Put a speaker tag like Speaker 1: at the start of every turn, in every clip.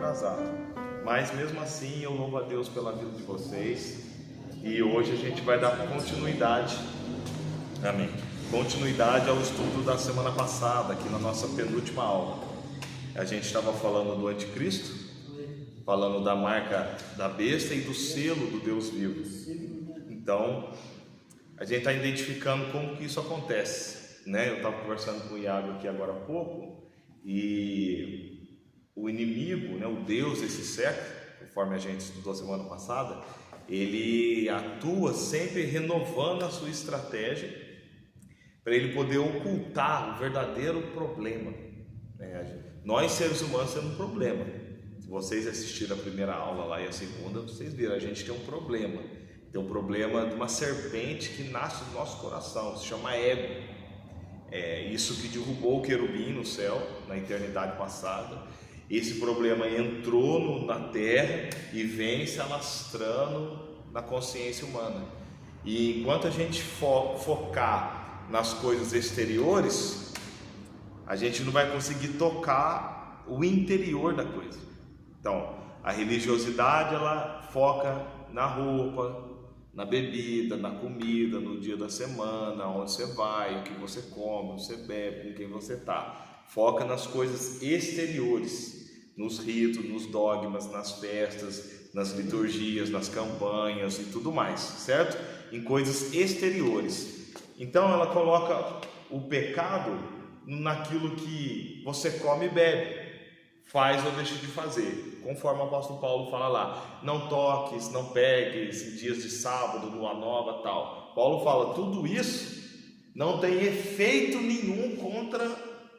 Speaker 1: atrasado. Mas mesmo assim eu louvo a Deus pela vida de vocês. E hoje a gente vai dar continuidade, amém, continuidade ao estudo da semana passada, aqui na nossa penúltima aula. A gente estava falando do anticristo, falando da marca da besta e do selo do Deus vivo. Então, a gente está identificando como que isso acontece, né? Eu estava conversando com o Iago aqui agora há pouco, e o inimigo, né, o Deus desse século, conforme a gente estudou semana passada, ele atua sempre renovando a sua estratégia para ele poder ocultar o verdadeiro problema, né? Nós seres humanos temos um problema. Se vocês assistiram a primeira aula lá e a segunda, vocês viram, a gente tem um problema. Tem um problema de uma serpente que nasce no nosso coração, se chama ego. É isso que derrubou o querubim no céu na eternidade passada. Esse problema entrou na terra e vem se alastrando na consciência humana. E enquanto a gente focar nas coisas exteriores, a gente não vai conseguir tocar o interior da coisa. Então, a religiosidade, ela foca na roupa, na bebida, na comida, no dia da semana, onde você vai, o que você come, o que você bebe, com quem você está. Foca nas coisas exteriores, nos ritos, nos dogmas, nas festas, nas liturgias, nas campanhas e tudo mais, certo? Em coisas exteriores. Então ela coloca o pecado naquilo que você come e bebe, faz ou deixa de fazer, conforme o apóstolo Paulo fala lá: não toques, não pegues em dias de sábado, lua nova, tal. Paulo fala, tudo isso não tem efeito nenhum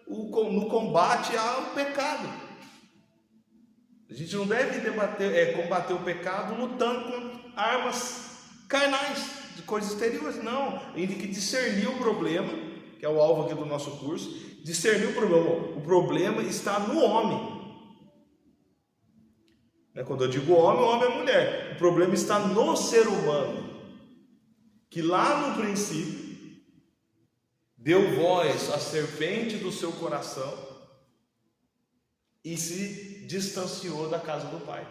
Speaker 1: no combate ao pecado. A gente não deve combater o pecado lutando com armas carnais, de coisas exteriores, não. A gente tem que discernir o problema, que é o alvo aqui do nosso curso. Discernir o problema. O problema está no homem. Quando eu digo homem, o homem é mulher. O problema está no ser humano, que lá no princípio deu voz à serpente do seu coração e se distanciou da casa do Pai,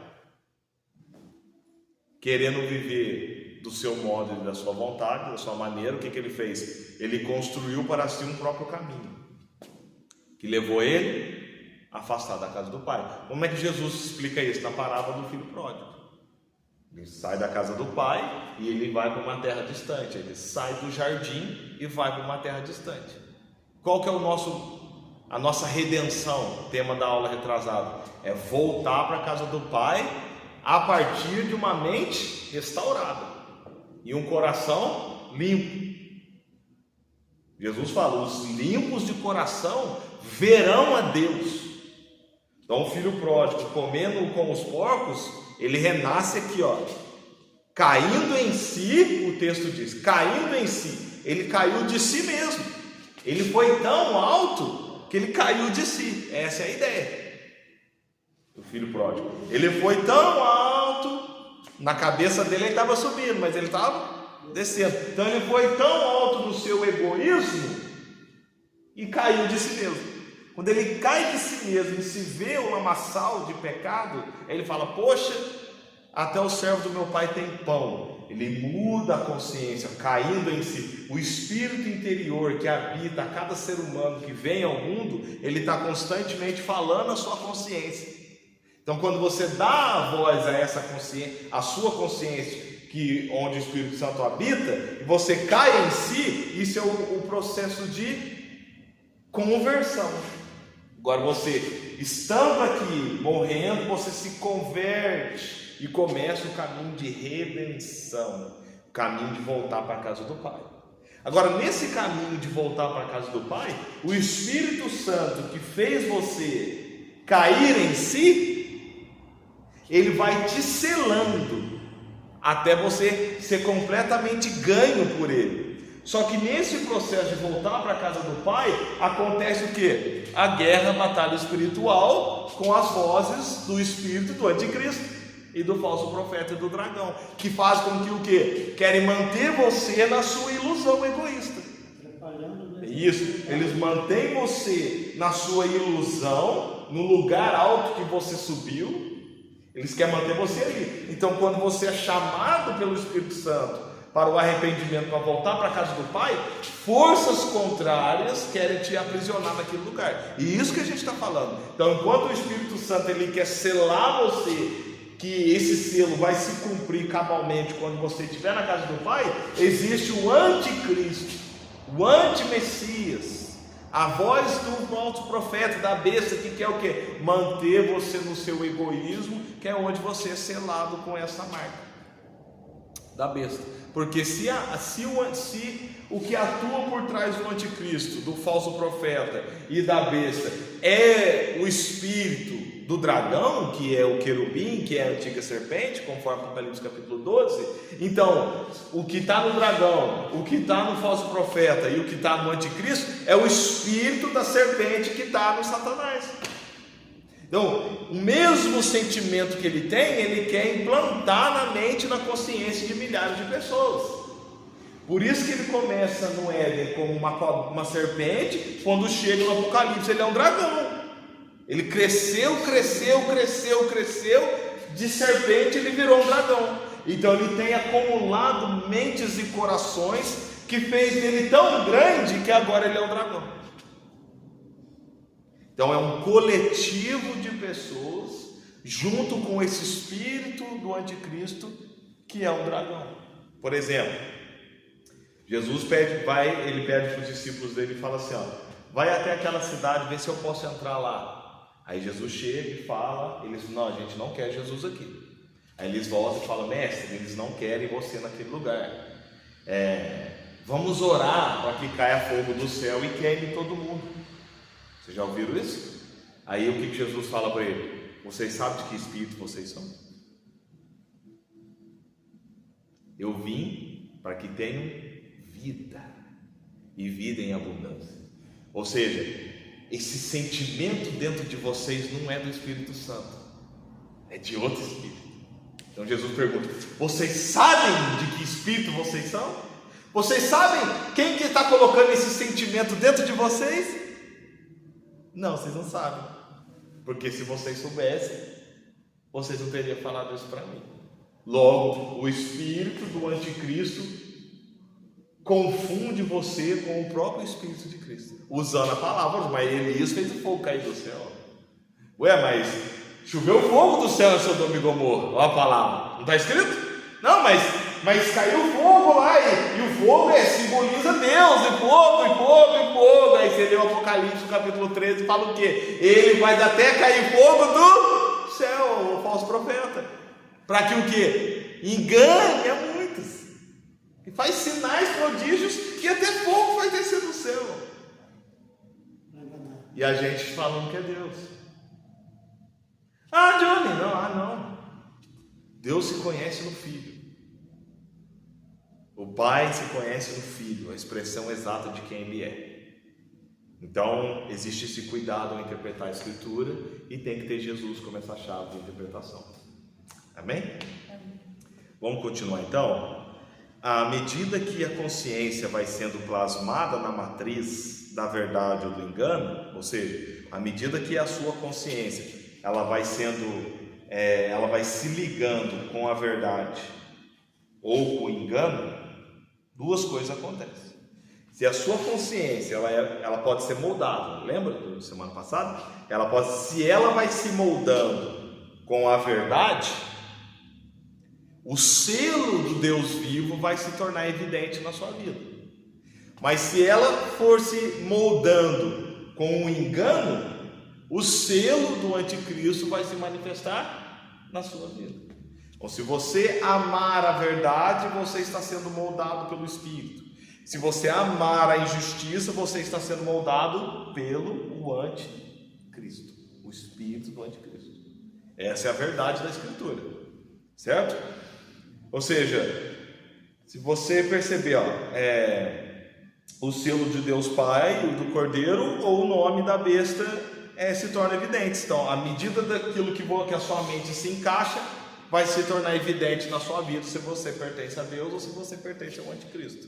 Speaker 1: querendo viver do seu modo e da sua vontade, da sua maneira. O que ele fez? Ele construiu para si um próprio caminho, que levou ele a afastar da casa do Pai. Como é que Jesus explica isso? Na parábola do filho pródigo. Ele sai da casa do pai e ele vai para uma terra distante. Ele sai do jardim e vai para uma terra distante. Qual que é a nossa redenção? Tema da aula retrasada é voltar para a casa do pai a partir de uma mente restaurada e um coração limpo. Jesus fala: os limpos de coração verão a Deus. Então o filho pródigo, comendo com os porcos, ele renasce aqui, ó, caindo em si. O texto diz, caindo em si. Ele caiu de si mesmo. Ele foi tão alto que ele caiu de si. Essa é a ideia do filho pródigo. Ele foi tão alto, na cabeça dele ele estava subindo, mas ele estava descendo. Então ele foi tão alto no seu egoísmo e caiu de si mesmo. Quando ele cai de si mesmo e se vê um lamaçal de pecado, ele fala: poxa, até o servo do meu pai tem pão. Ele muda a consciência, caindo em si. O espírito interior que habita a cada ser humano que vem ao mundo, ele está constantemente falando a sua consciência. Então, quando você dá a voz a essa consciência, a sua consciência, onde o Espírito Santo habita, e você cai em si, isso é o processo de conversão. Agora você, estando aqui, morrendo, você se converte e começa o caminho de redenção, o caminho de voltar para a casa do Pai. Agora, nesse caminho de voltar para a casa do Pai, o Espírito Santo que fez você cair em si, ele vai te selando até você ser completamente ganho por ele. Só que nesse processo de voltar para a casa do Pai, acontece o quê? A guerra, a batalha espiritual com as vozes do espírito do anticristo e do falso profeta e do dragão, que faz com que o quê? Querem manter você na sua ilusão egoísta. Isso, eles mantêm você na sua ilusão no lugar alto que você subiu, eles querem manter você ali. Então, quando você é chamado pelo Espírito Santo para o arrependimento, para voltar para a casa do Pai, forças contrárias querem te aprisionar naquele lugar. E isso que a gente está falando. Então, enquanto o Espírito Santo ele quer selar você, que esse selo vai se cumprir cabalmente quando você estiver na casa do Pai, existe o anticristo, o antimessias, a voz do falso profeta, da besta, que quer o quê? Manter você no seu egoísmo, que é onde você é selado com essa marca da besta. Porque se o que atua por trás do anticristo, do falso profeta e da besta é o espírito do dragão, que é o querubim, que é a antiga serpente, conforme Apocalipse capítulo 12, então o que está no dragão, o que está no falso profeta e o que está no anticristo é o espírito da serpente que está no Satanás. Então, o mesmo sentimento que ele tem, ele quer implantar na mente e na consciência de milhares de pessoas. Por isso que ele começa no Éden como uma serpente, quando chega no Apocalipse ele é um dragão. Ele cresceu, de serpente ele virou um dragão. Então ele tem acumulado mentes e corações que fez dele tão grande que agora ele é um dragão. Então é um coletivo de pessoas junto com esse espírito do anticristo que é um dragão. Por exemplo, Jesus pede para os discípulos dele e fala assim, vai até aquela cidade, vê se eu posso entrar lá. Aí Jesus chega e fala, eles falam, não, a gente não quer Jesus aqui. Aí eles voltam e falam, mestre, eles não querem você naquele lugar. Vamos orar para que caia fogo do céu e queime todo mundo. Vocês já ouviram isso? Aí o que Jesus fala para ele? Vocês sabem de que espírito vocês são? Eu vim para que tenham vida, e vida em abundância. Ou seja, esse sentimento dentro de vocês não é do Espírito Santo, é de outro espírito. Então Jesus pergunta, vocês sabem de que espírito vocês são? Vocês sabem quem que está colocando esse sentimento dentro de vocês? Não, vocês não sabem, porque se vocês soubessem, vocês não teriam falado isso para mim. Logo, o espírito do anticristo confunde você com o próprio Espírito de Cristo, usando a palavra, mas Elias fez o fogo cair do céu. Ué, mas choveu fogo do céu em Sodoma e Gomorra, olha a palavra, não está escrito? Não, mas caiu fogo lá, e o fogo simboliza Deus, e fogo. Aí você lê o Apocalipse, capítulo 13, fala o quê? Ele vai até cair fogo do céu, o falso profeta, para que o quê? Engane a muitos, e faz sinais, prodígios, que até fogo vai descer do céu, e a gente falando que é Deus. Johnny, não. Deus se conhece no Filho. O Pai se conhece no Filho, a expressão exata de quem Ele é. Então, existe esse cuidado ao interpretar a Escritura, e tem que ter Jesus como essa chave de interpretação. Amém? Amém. Vamos continuar então? À medida que a consciência vai sendo plasmada na matriz da verdade ou do engano, ou seja, à medida que a sua consciência ela vai se ligando com a verdade ou com o engano, duas coisas acontecem. Se a sua consciência ela pode ser moldada, lembra da semana passada? Se ela vai se moldando com a verdade, o selo do Deus vivo vai se tornar evidente na sua vida. Mas se ela for se moldando com o engano, o selo do anticristo vai se manifestar na sua vida. Então, se você amar a verdade, você está sendo moldado pelo Espírito. Se você amar a injustiça, você está sendo moldado pelo anticristo, o Espírito do anticristo. Essa é a verdade da Escritura, certo? Ou seja, se você perceber, o selo de Deus Pai, o do Cordeiro, ou o nome da besta se torna evidente. Então, à medida daquilo que a sua mente se encaixa, vai se tornar evidente na sua vida se você pertence a Deus ou se você pertence ao anticristo.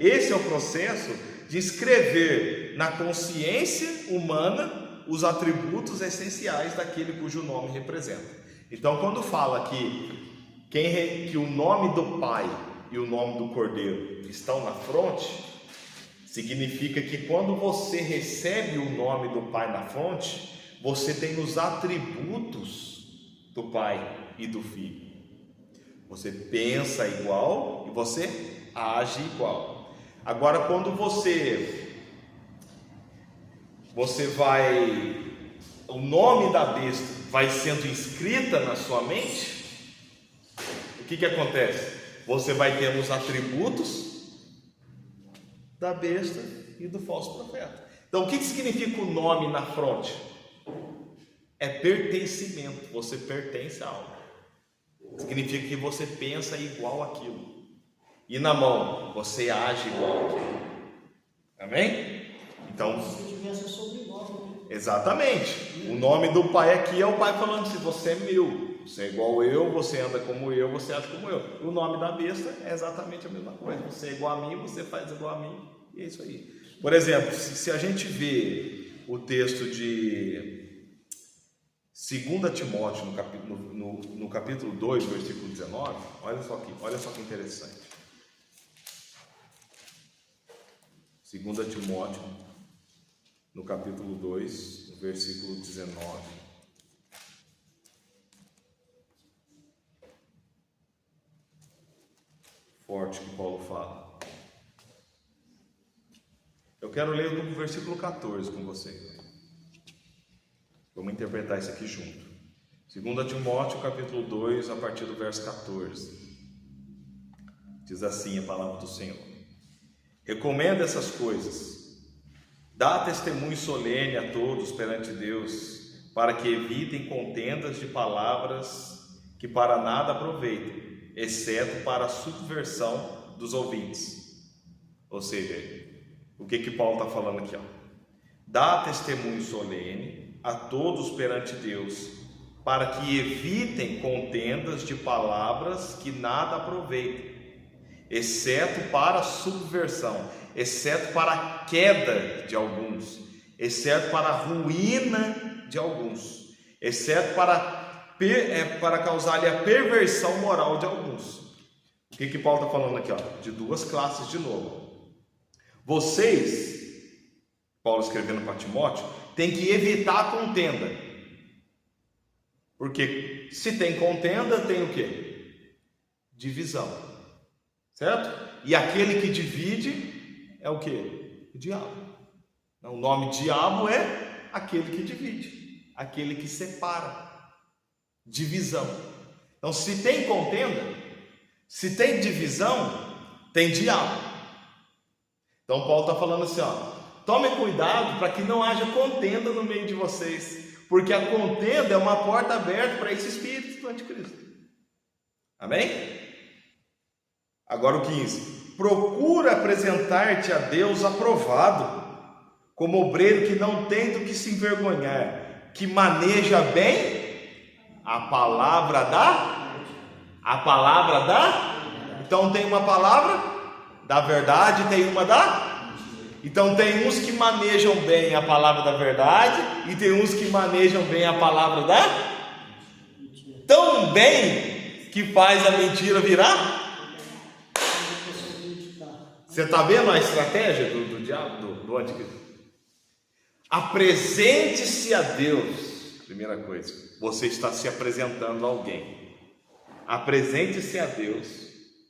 Speaker 1: Esse é o processo de escrever na consciência humana os atributos essenciais daquele cujo nome representa. Então, quando fala que o nome do Pai e o nome do Cordeiro estão na fronte, significa que quando você recebe o nome do Pai na fronte, você tem os atributos do Pai e do Filho. Você pensa igual e você age igual. Agora, quando você o nome da besta vai sendo inscrita na sua mente, o que acontece? Você vai ter os atributos da besta e do falso profeta. Então, o que significa o nome na fronte? É pertencimento, você pertence a algo. Significa que você pensa igual àquilo. E na mão, você age igual àquilo. Amém? Então, exatamente. O nome do Pai aqui é o Pai falando assim: você é meu, você é igual eu, você anda como eu, você age como eu. O nome da besta é exatamente a mesma coisa. Você é igual a mim, você faz igual a mim. E é isso aí. Por exemplo, se a gente vê o texto de 2 Timóteo, no capítulo 2, versículo 19, olha só que interessante. 2 Timóteo, no capítulo 2, no versículo 19. Forte que Paulo fala. Eu quero ler o versículo 14 com vocês. Vamos interpretar isso aqui junto. 2 Timóteo, capítulo 2, a partir do verso 14. Diz assim a palavra do Senhor: recomenda essas coisas, dá testemunho solene a todos perante Deus, para que evitem contendas de palavras que para nada aproveitam, exceto para a subversão dos ouvintes. Ou seja, o que Paulo está falando aqui? Dá testemunho solene a todos perante Deus, para que evitem contendas de palavras que nada aproveitam, exceto para a subversão, exceto para a queda de alguns, exceto para a ruína de alguns, exceto para causar a perversão moral de alguns. O que Paulo está falando aqui? De duas classes de novo. Vocês, Paulo escrevendo para Timóteo, tem que evitar a contenda, porque se tem contenda, tem o quê? Divisão, certo? E aquele que divide é o quê? O diabo. O nome diabo é aquele que divide, aquele que separa, divisão. Então, se tem contenda, se tem divisão, tem diabo. Então Paulo está falando assim, tomem cuidado para que não haja contenda no meio de vocês, porque a contenda é uma porta aberta para esse espírito do anticristo. Amém? Agora o 15. Procura apresentar-te a Deus aprovado, como obreiro que não tem do que se envergonhar, que maneja bem a palavra da... Então tem uma palavra da verdade, tem uma da... Então tem uns que manejam bem a palavra da verdade e tem uns que manejam bem a palavra da... Tão bem que faz a mentira virar... Você está vendo a estratégia do diabo, do anticristo? Apresente-se a Deus. Primeira coisa, você está se apresentando a alguém. Apresente-se a Deus,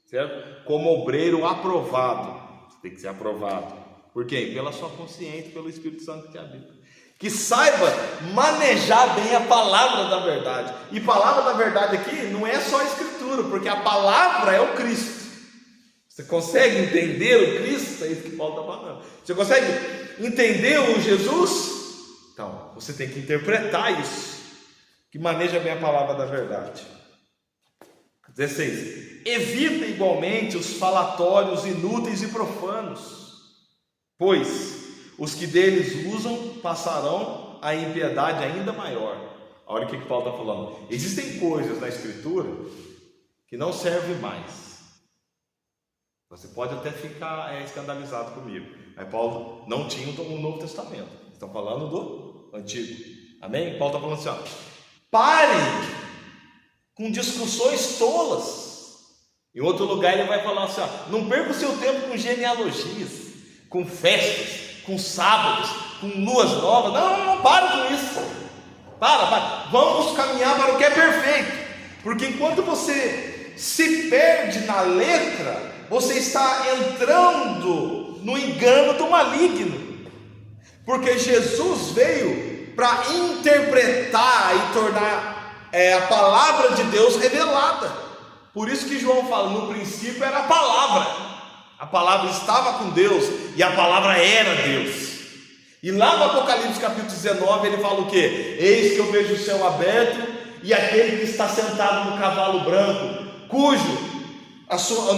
Speaker 1: certo? Como obreiro aprovado. Você tem que ser aprovado. Por quê? Pela sua consciência, pelo Espírito Santo que te habita. Que saiba manejar bem a palavra da verdade. E palavra da verdade aqui não é só a escritura, porque a palavra é o Cristo. Você consegue entender o Cristo? É isso que Paulo está falando. Você consegue entender o Jesus? Então, você tem que interpretar isso, que maneja bem a palavra da verdade. 16. Evita igualmente os falatórios inúteis e profanos, pois os que deles usam passarão a impiedade ainda maior. Olha o que Paulo está falando. Existem coisas na Escritura que não servem mais. Você pode até ficar escandalizado comigo, mas Paulo não tinha o Novo Testamento. Estão falando do antigo. Amém? Paulo está falando assim, ó, pare com discussões tolas. Em outro lugar ele vai falar assim, ó, não perca o seu tempo com genealogias, com festas, com sábados, com luas novas. Não pare com isso. Para. Vamos caminhar para o que é perfeito. Porque enquanto você se perde na letra, você está entrando no engano do maligno. Porque Jesus veio para interpretar e tornar a palavra de Deus revelada. Por isso que João fala, no princípio era a palavra estava com Deus e a palavra era Deus. E lá no Apocalipse capítulo 19 ele fala o que? Eis que eu vejo o céu aberto e aquele que está sentado no cavalo branco,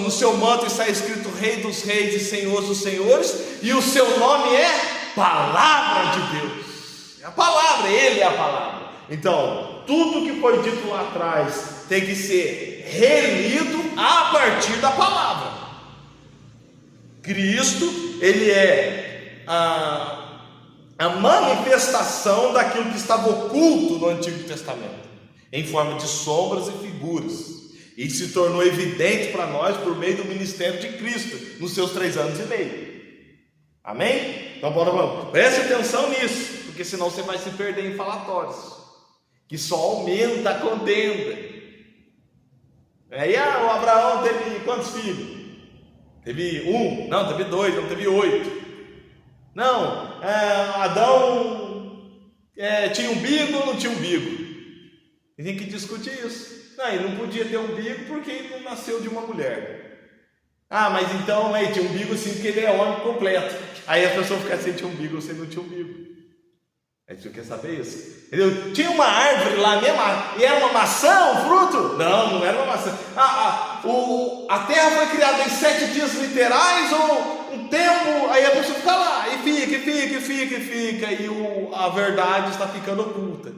Speaker 1: no seu manto está escrito Rei dos Reis e Senhor dos Senhores, e o seu nome é Palavra de Deus. É a palavra, ele é a palavra. Então, tudo que foi dito lá atrás tem que ser relido a partir da palavra. Cristo, ele é a manifestação daquilo que estava oculto no Antigo Testamento, em forma de sombras e figuras, e se tornou evidente para nós por meio do ministério de Cristo, nos seus 3 anos e meio. Amém? Então bora, preste atenção nisso, porque senão você vai se perder em falatórios, que só aumenta a contenda. Aí o Abraão teve quantos filhos? Teve 1? Não, teve 2, não teve 8. Não, Adão tinha umbigo ou não tinha umbigo? Tem que discutir isso. Não, ele não podia ter umbigo porque ele não nasceu de uma mulher. Mas então ele tinha umbigo sim, porque ele é homem completo. Aí a pessoa fica assim, tinha umbigo, você não tinha umbigo. Aí você quer saber isso? Entendeu? Tinha uma árvore lá mesmo, e era uma maçã, um fruto? Não era uma maçã. A terra foi criada em 7 dias literais ou um tempo? Aí a pessoa fica lá, e fica, e a verdade está ficando oculta.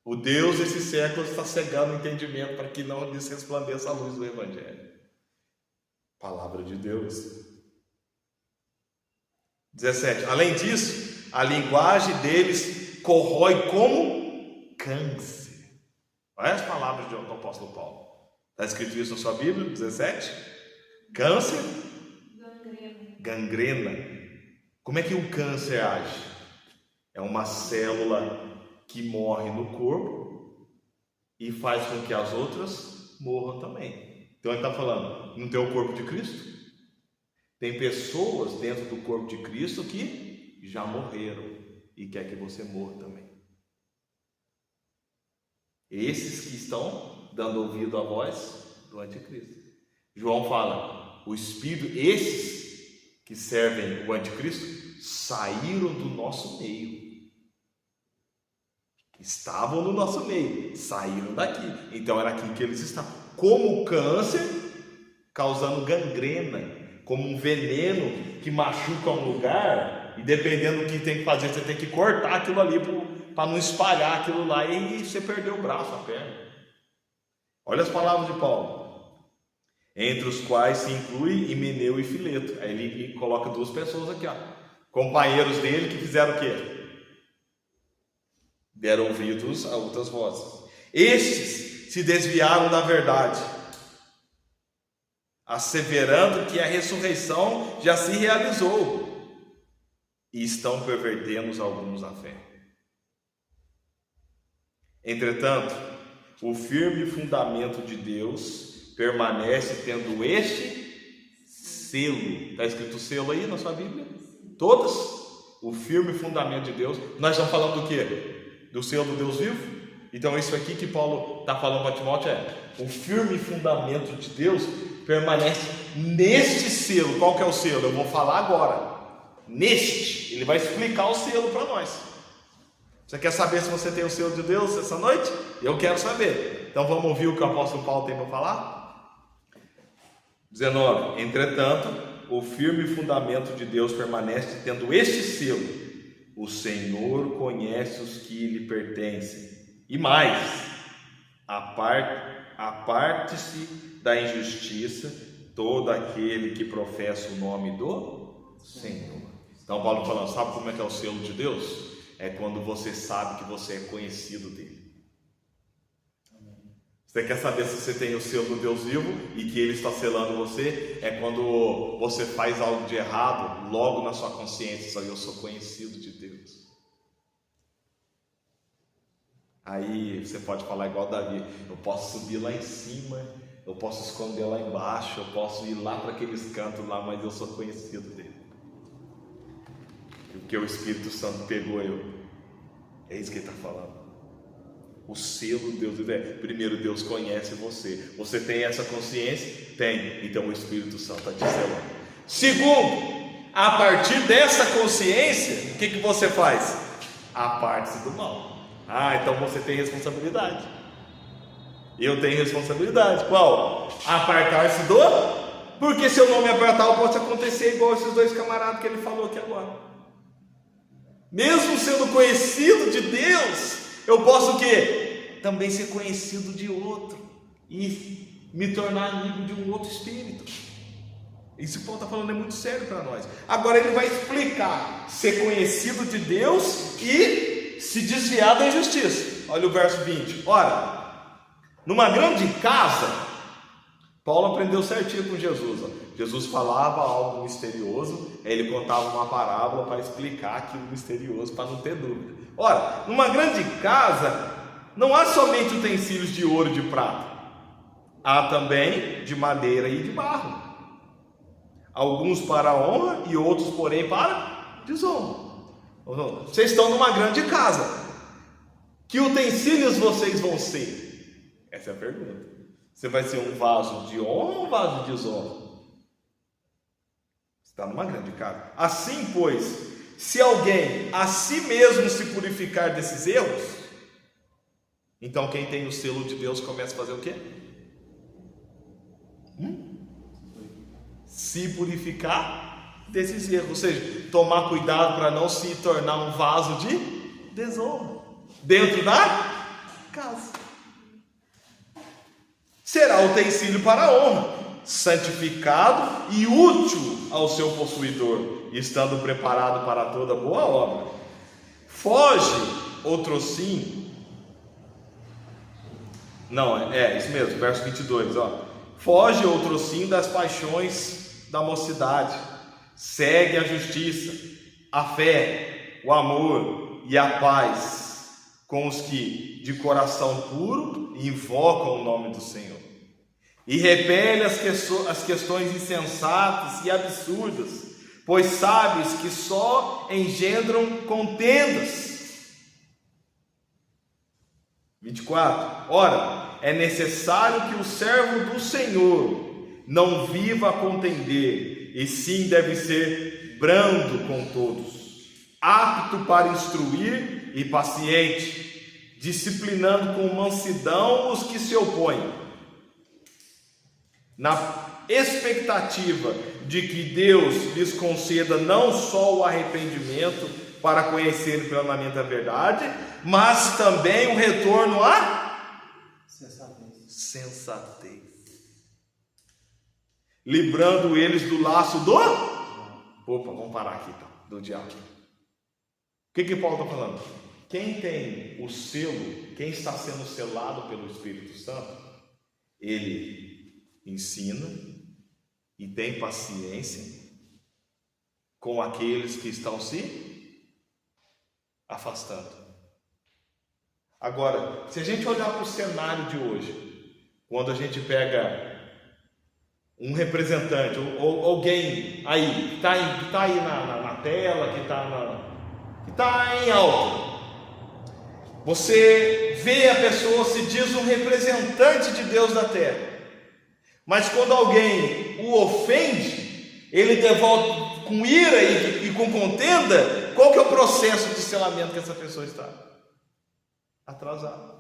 Speaker 1: O Deus desse século está cegando o entendimento para que não lhes resplandeça a luz do Evangelho. Palavra de Deus. 17. Além disso, a linguagem deles corrói como câncer. Olha as palavras do apóstolo Paulo. Está escrito isso na sua Bíblia, 17? Câncer? Gangrena. Como é que o câncer age? É uma célula que morre no corpo e faz com que as outras morram também. Então ele está falando, não tem o corpo de Cristo? Tem pessoas dentro do corpo de Cristo que já morreram e quer que você morra também. Esses que estão dando ouvido à voz do anticristo. João fala, o Espírito, esses que servem o anticristo, saíram do nosso meio. Estavam no nosso meio, saíram daqui. Então era aqui que eles estavam. Como câncer, causando gangrena. Como um veneno que machuca um lugar, e dependendo do que tem que fazer, você tem que cortar aquilo ali para não espalhar aquilo lá e você perder o braço, a perna. Olha as palavras de Paulo. Entre os quais se inclui Himeneu e Fileto. Aí ele coloca 2 pessoas aqui, companheiros dele que fizeram o quê? Deram ouvidos a outras vozes. Estes se desviaram da verdade, asseverando que a ressurreição já se realizou, e estão pervertendo alguns a fé. Entretanto, o firme fundamento de Deus permanece tendo este selo. Está escrito selo aí na sua Bíblia? Todas? O firme fundamento de Deus. Nós estamos falando do quê? Do selo do Deus vivo? Então isso aqui que Paulo está falando para Timóteo o firme fundamento de Deus permanece neste selo. Qual que é o selo? Eu vou falar agora. Neste, ele vai explicar o selo para nós. Você quer saber se você tem o selo de Deus essa noite? Eu quero saber. Então vamos ouvir o que o apóstolo Paulo tem para falar? 19. Entretanto, o firme fundamento de Deus permanece tendo este selo: o Senhor conhece os que lhe pertencem. E mais, aparte-se da injustiça todo aquele que professa o nome do Senhor. Então Paulo falando, sabe como é que é o selo de Deus? é quando você sabe que você é conhecido dele. Você quer saber se você tem o selo do Deus vivo e que ele está selando você? É quando você faz algo de errado, logo na sua consciência, só eu sou conhecido de Deus. Aí você pode falar igual Davi: eu posso subir lá em cima, eu posso esconder lá embaixo, eu posso ir lá para aqueles cantos lá, mas eu sou conhecido dele. Porque o Espírito Santo pegou eu. É isso que ele está falando. O selo de Deus é, primeiro, Deus conhece você. Você tem essa consciência? Tem. Então o Espírito Santo está te selando. Segundo, a partir dessa consciência, o que você faz? Aparte-se do mal. Então você tem responsabilidade. Eu tenho responsabilidade. Qual? Apartar-se do... Porque se eu não me apartar, pode acontecer igual esses dois camaradas que ele falou aqui agora. Mesmo sendo conhecido de Deus, eu posso o quê? Também ser conhecido de outro e me tornar amigo de um outro espírito. Isso que Paulo está falando é muito sério para nós. Agora ele vai explicar ser conhecido de Deus e se desviar da injustiça. Olha o verso 20. Ora, numa grande casa, Paulo aprendeu certinho com Jesus. Jesus falava algo misterioso, aí ele contava uma parábola para explicar aquilo misterioso, para não ter dúvida. Ora, numa grande casa, não há somente utensílios de ouro e de prata, há também de madeira e de barro, alguns para honra e outros, porém, para desonra. Vocês estão numa grande casa, que utensílios vocês vão ser? Essa é a pergunta. Você vai ser um vaso de honra ou um vaso de desonra? Você está numa grande casa. Assim, pois, se alguém a si mesmo se purificar desses erros, então quem tem o selo de Deus começa a fazer o quê? Se purificar desses erros, ou seja, tomar cuidado para não se tornar um vaso de desonra dentro da casa. Será utensílio para a honra, santificado e útil ao seu possuidor, estando preparado para toda boa obra. Foge, outrossim. Não, isso mesmo, verso 22, Foge, outrossim, das paixões da mocidade. Segue a justiça, a fé, o amor e a paz com os que de coração puro invocam o nome do Senhor, e repele as questões insensatas e absurdas, pois sabes que só engendram contendas. 24. Ora, é necessário que o servo do Senhor não viva a contender, e sim deve ser brando com todos, apto para instruir e paciente, disciplinando com mansidão os que se opõem, na expectativa de que Deus lhes conceda não só o arrependimento para conhecerem plenamente a verdade, mas também o retorno à sensatez, livrando eles do laço do... vamos parar aqui, do diabo. O que Paulo está falando? Quem tem o selo, quem está sendo selado pelo Espírito Santo, ele ensina e tem paciência com aqueles que estão se afastando. Agora, se a gente olhar para o cenário de hoje, quando a gente pega um representante ou alguém aí que está aí na tela, que está em alta, você vê a pessoa, se diz um representante de Deus na terra, mas quando alguém o ofende, ele devolve com ira e com contenda. Qual que é o processo de selamento que essa pessoa está? Atrasado.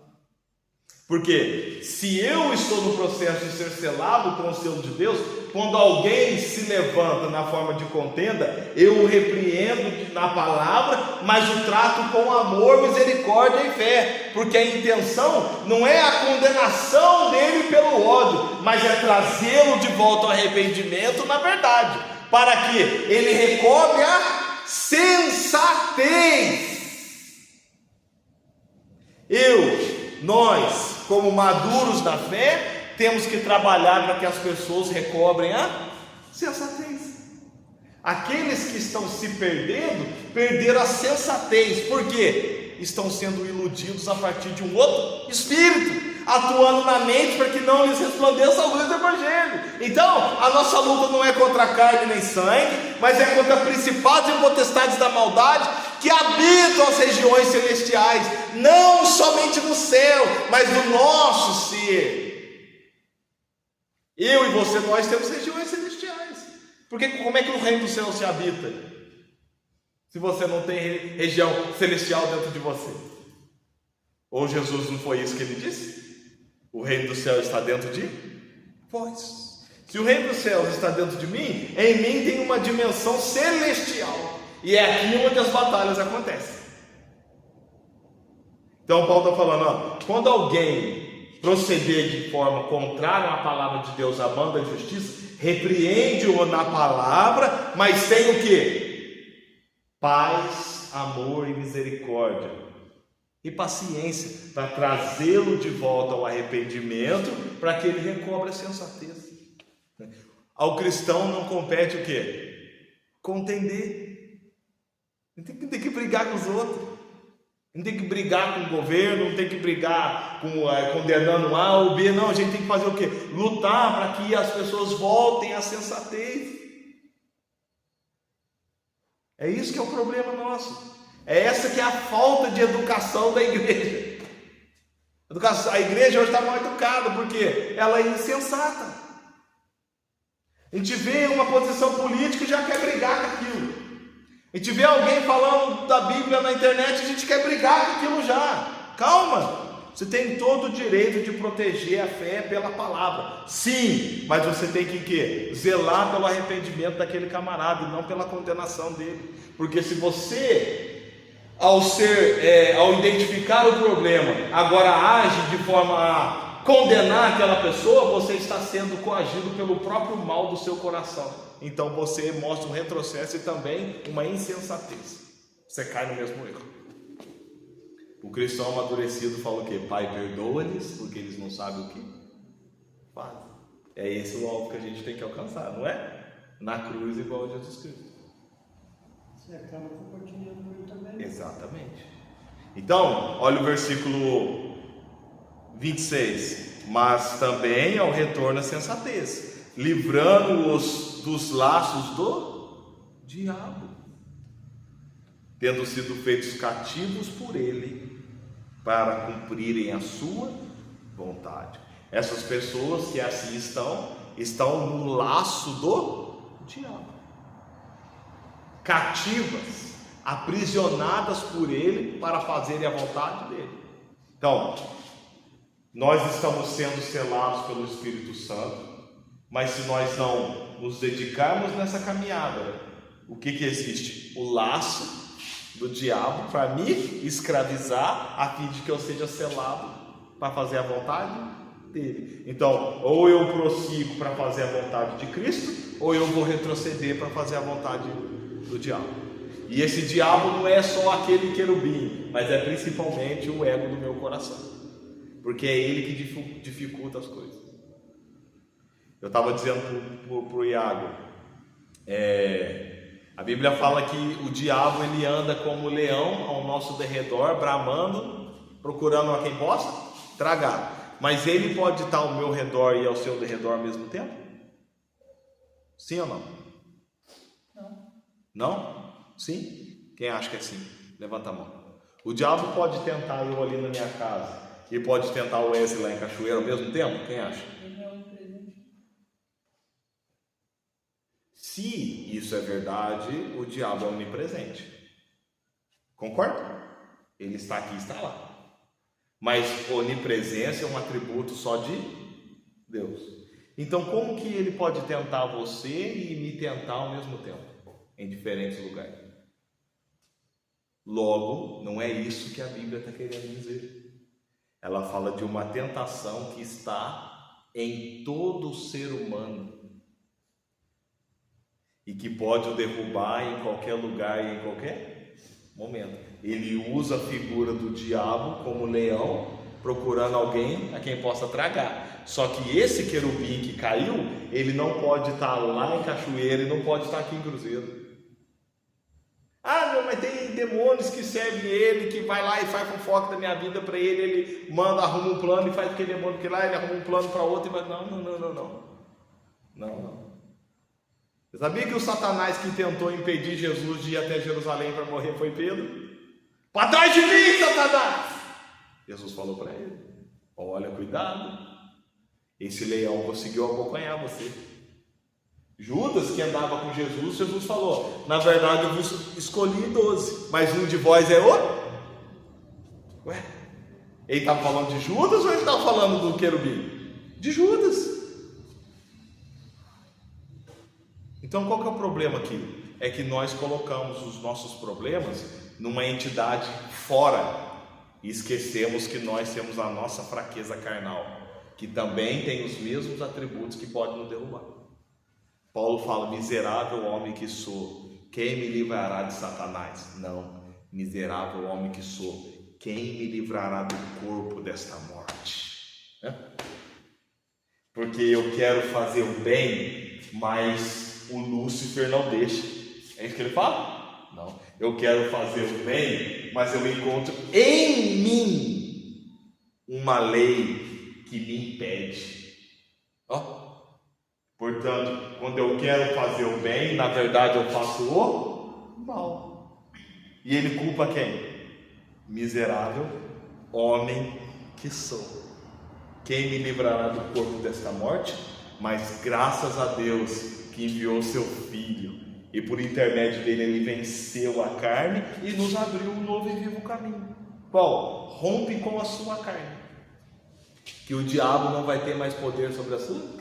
Speaker 1: Porque se eu estou no processo de ser selado com o selo de Deus, quando alguém se levanta na forma de contenda, eu o repreendo na palavra, mas o trato com amor, misericórdia e fé, porque a intenção não é a condenação dele pelo ódio, mas é trazê-lo de volta ao arrependimento na verdade, para que ele recobre a sensatez. nós, como maduros na fé, temos que trabalhar para que as pessoas recobrem a sensatez. Aqueles que estão se perdendo, perderam a sensatez. Por quê? Estão sendo iludidos a partir de um outro espírito, atuando na mente para que não lhes resplandeça a luz do Evangelho. Então, a nossa luta não é contra a carne nem sangue, mas é contra principados e potestades da maldade que habitam as regiões celestiais, não somente no céu, mas no nosso ser. Eu e você, nós temos regiões celestiais. Porque como é que o reino do céu se habita, se você não tem região celestial dentro de você? Ou Jesus não foi isso que ele disse? O reino do céu está dentro de vós. Se o reino dos céus está dentro de mim, em mim tem uma dimensão celestial, e é aqui onde as batalhas acontecem. Então Paulo está falando, ó, quando alguém proceder de forma contrária à palavra de Deus, amando a justiça, repreende-o na palavra, mas tem o que? Paz, amor e misericórdia e paciência, para trazê-lo de volta ao arrependimento, para que ele recobre a sensatez. Ao cristão não compete o que? Contender. Não tem que brigar com os outros, não tem que brigar com o governo, não tem que brigar condenando A ou B, não. A gente tem que fazer o quê? Lutar para que as pessoas voltem à sensatez. É isso que é o problema nosso. É essa que é a falta de educação da igreja. A igreja hoje está mal educada, porque ela é insensata. A gente vê uma posição política e já quer brigar com aquilo. A gente vê alguém falando da Bíblia na internet, a gente quer brigar com aquilo já. Calma, você tem todo o direito de proteger a fé pela palavra, sim, mas você tem que quê? Zelar pelo arrependimento daquele camarada e não pela condenação dele. Porque se você, ao identificar o problema, agora age de forma a condenar aquela pessoa, você está sendo coagido pelo próprio mal do seu coração. Então você mostra um retrocesso e também uma insensatez. Você cai no mesmo erro. O cristão amadurecido fala o quê? Pai, perdoa-lhes, porque eles não sabem o que fazem. É esse o alvo que a gente tem que alcançar, não é? Na cruz igual a Jesus Cristo.
Speaker 2: Você acaba compartilhando também.
Speaker 1: Exatamente. Então, olha o versículo 26. Mas também ao retorno à sensatez, livrando-os dos laços do diabo, tendo sido feitos cativos por ele, para cumprirem a sua vontade. Essas pessoas que assim estão no laço do diabo, cativas, aprisionadas por ele, para fazerem a vontade dele. Então, nós estamos sendo selados pelo Espírito Santo, mas se nós não nos dedicarmos nessa caminhada, o que existe? O laço do diabo para me escravizar, a fim de que eu seja selado para fazer a vontade dele. Então, ou eu prossigo para fazer a vontade de Cristo, ou eu vou retroceder para fazer a vontade do diabo. E esse diabo não é só aquele querubim, mas é principalmente o ego do meu coração, porque é ele que dificulta as coisas. Eu estava dizendo para o Iago, a Bíblia fala que o diabo ele anda como leão ao nosso derredor, bramando, procurando a quem possa tragar. Mas ele pode estar ao meu redor e ao seu derredor ao mesmo tempo? Sim ou não?
Speaker 2: Não.
Speaker 1: Não? Sim? Quem acha que é sim? Levanta a mão. O diabo pode tentar eu ali na minha casa e pode tentar o Wesley lá em Cachoeira ao mesmo tempo? Quem acha? Se isso é verdade, o diabo é onipresente. Concorda? Ele está aqui e está lá. Mas onipresença é um atributo só de Deus. Então como que ele pode tentar você e me tentar ao mesmo tempo, em diferentes lugares? Logo, não é isso que a Bíblia está querendo dizer. Ela fala de uma tentação que está em todo ser humano e que pode o derrubar em qualquer lugar e em qualquer momento. Ele usa a figura do diabo como leão procurando alguém a quem possa tragar. Só que esse querubim que caiu, ele não pode estar lá em Cachoeira e não pode estar aqui em Cruzeiro. Ah, não, mas tem demônios que servem ele, que vai lá e faz fofoca da minha vida para ele manda, arruma um plano e faz aquele demônio que lá, ele arruma um plano para outro e vai, não. Você sabia que o Satanás que tentou impedir Jesus de ir até Jerusalém para morrer foi Pedro? Para trás de mim, Satanás! Jesus falou para ele, olha, cuidado, esse leão conseguiu abocanhar você. Judas, que andava com Jesus, Jesus falou, na verdade eu vos escolhi 12, mas um de vós é o... Ué, ele estava falando de Judas ou ele estava falando do querubim? De Judas. Então qual que é o problema aqui? É que nós colocamos os nossos problemas numa entidade fora e esquecemos que nós temos a nossa fraqueza carnal, que também tem os mesmos atributos que podem nos derrubar. Paulo fala, miserável homem que sou, quem me livrará de Satanás? Não, miserável homem que sou, quem me livrará do corpo desta morte? Porque eu quero fazer o bem, mas o Lúcifer não deixa. É isso que ele fala? Não, eu quero fazer o bem, mas eu encontro em mim uma lei que me impede. Portanto, quando eu quero fazer o bem, na verdade eu faço o mal. E ele culpa quem? Miserável homem que sou. Quem me livrará do corpo desta morte? Mas graças a Deus que enviou seu Filho, e por intermédio dele ele venceu a carne e nos abriu um novo e vivo caminho. Qual? Rompe com a sua carne, que o diabo não vai ter mais poder sobre a sua.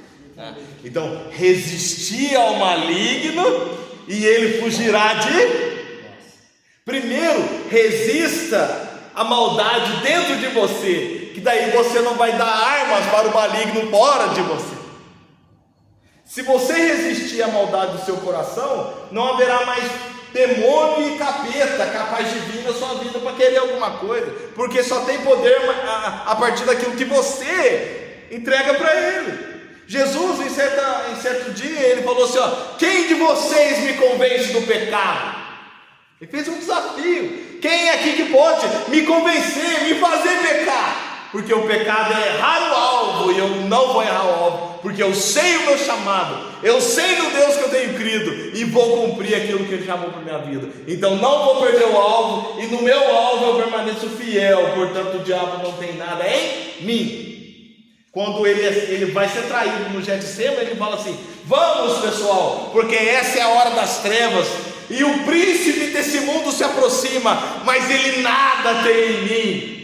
Speaker 1: Então, resistir ao maligno e ele fugirá de... Primeiro, resista à maldade dentro de você, que daí você não vai dar armas para o maligno fora de você. Se você resistir à maldade do seu coração, não haverá mais demônio e capeta capaz de vir na sua vida para querer alguma coisa, porque só tem poder a partir daquilo que você entrega para ele. Jesus, em certo dia, ele falou assim, quem de vocês me convence do pecado? Ele fez um desafio, quem é aqui que pode me convencer, me fazer pecar? Porque o pecado é errar o alvo, e eu não vou errar o alvo, porque eu sei o meu chamado, eu sei do Deus que eu tenho crido, e vou cumprir aquilo que Ele chamou para a minha vida. Então não vou perder o alvo, e no meu alvo eu permaneço fiel, portanto o diabo não tem nada em mim. Quando ele vai ser traído no Getsemane, ele fala assim, vamos pessoal, porque essa é a hora das trevas, e o príncipe desse mundo se aproxima, mas ele nada tem em mim.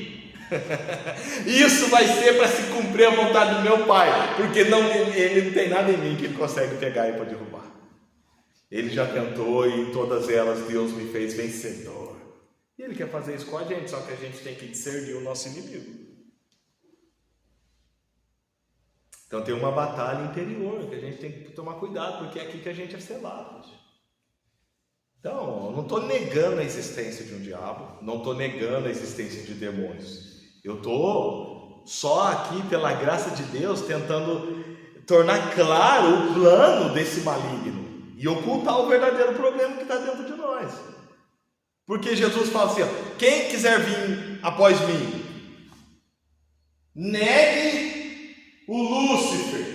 Speaker 1: Isso vai ser para se cumprir a vontade do meu Pai, porque ele não tem nada em mim que ele consegue pegar e para derrubar. Ele já tentou e em todas elas Deus me fez vencedor. E Ele quer fazer isso com a gente, só que a gente tem que discernir o nosso inimigo. Então tem uma batalha interior que a gente tem que tomar cuidado, porque é aqui que a gente é selado. Então, eu não estou negando a existência de um diabo, não estou negando a existência de demônios. Eu estou só aqui, pela graça de Deus, tentando tornar claro o plano desse maligno e ocultar o verdadeiro problema que está dentro de nós. Porque Jesus fala assim, quem quiser vir após mim, negue o Lúcifer,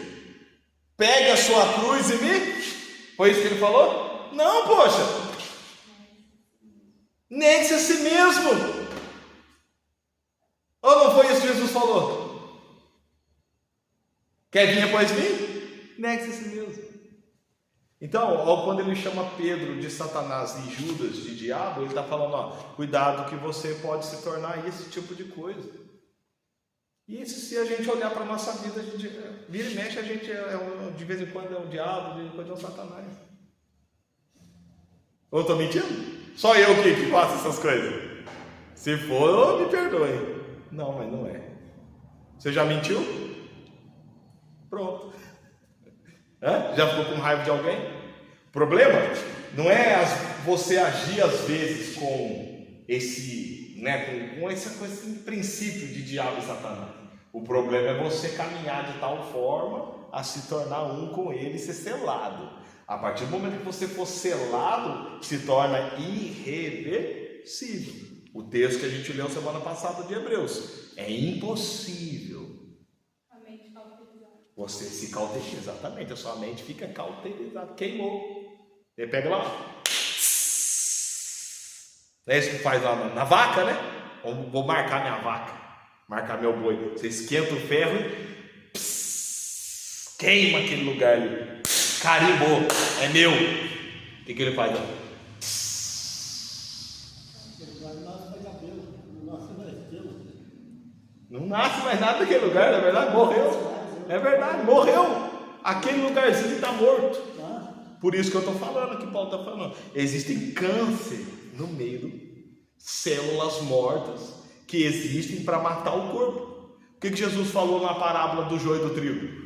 Speaker 1: pegue a sua cruz e me... Foi isso que ele falou? Não, poxa, negue-se a si mesmo. Ou não foi isso que Jesus falou? Quer vir após mim? Negue-se a si mesmo. Então, quando ele chama Pedro de Satanás e Judas de diabo, ele está falando, cuidado que você pode se tornar esse tipo de coisa. E se a gente olhar para a nossa vida, a gente vira e mexe, a gente de vez em quando é um diabo, de vez em quando é um Satanás. Ou estou mentindo? Só eu que faço essas coisas? Se for, me perdoe. Não, mas não é. Você já mentiu? Pronto. Já ficou com raiva de alguém? O problema não é você agir às vezes com com esse princípio de diabo e Satanás. O problema é você caminhar de tal forma a se tornar um com ele e ser selado. A partir do momento que você for selado, se torna irreversível. O texto que a gente leu semana passada de Hebreus. É impossível você se cauterizar. Exatamente, a sua mente fica cauterizada. Queimou. Ele pega lá. É isso que faz lá na vaca, né? Vou marcar minha vaca, marcar meu boi. Você esquenta o ferro e queima aquele lugar ali. Carimbou, é meu. O que ele faz? Não nasce mais nada naquele lugar, na verdade, morreu. É verdade, morreu. Aquele lugarzinho está morto. Por isso que eu estou falando, que Paulo está falando. Existem câncer no meio, células mortas que existem para matar o corpo. O que Jesus falou na parábola do joio e do trigo?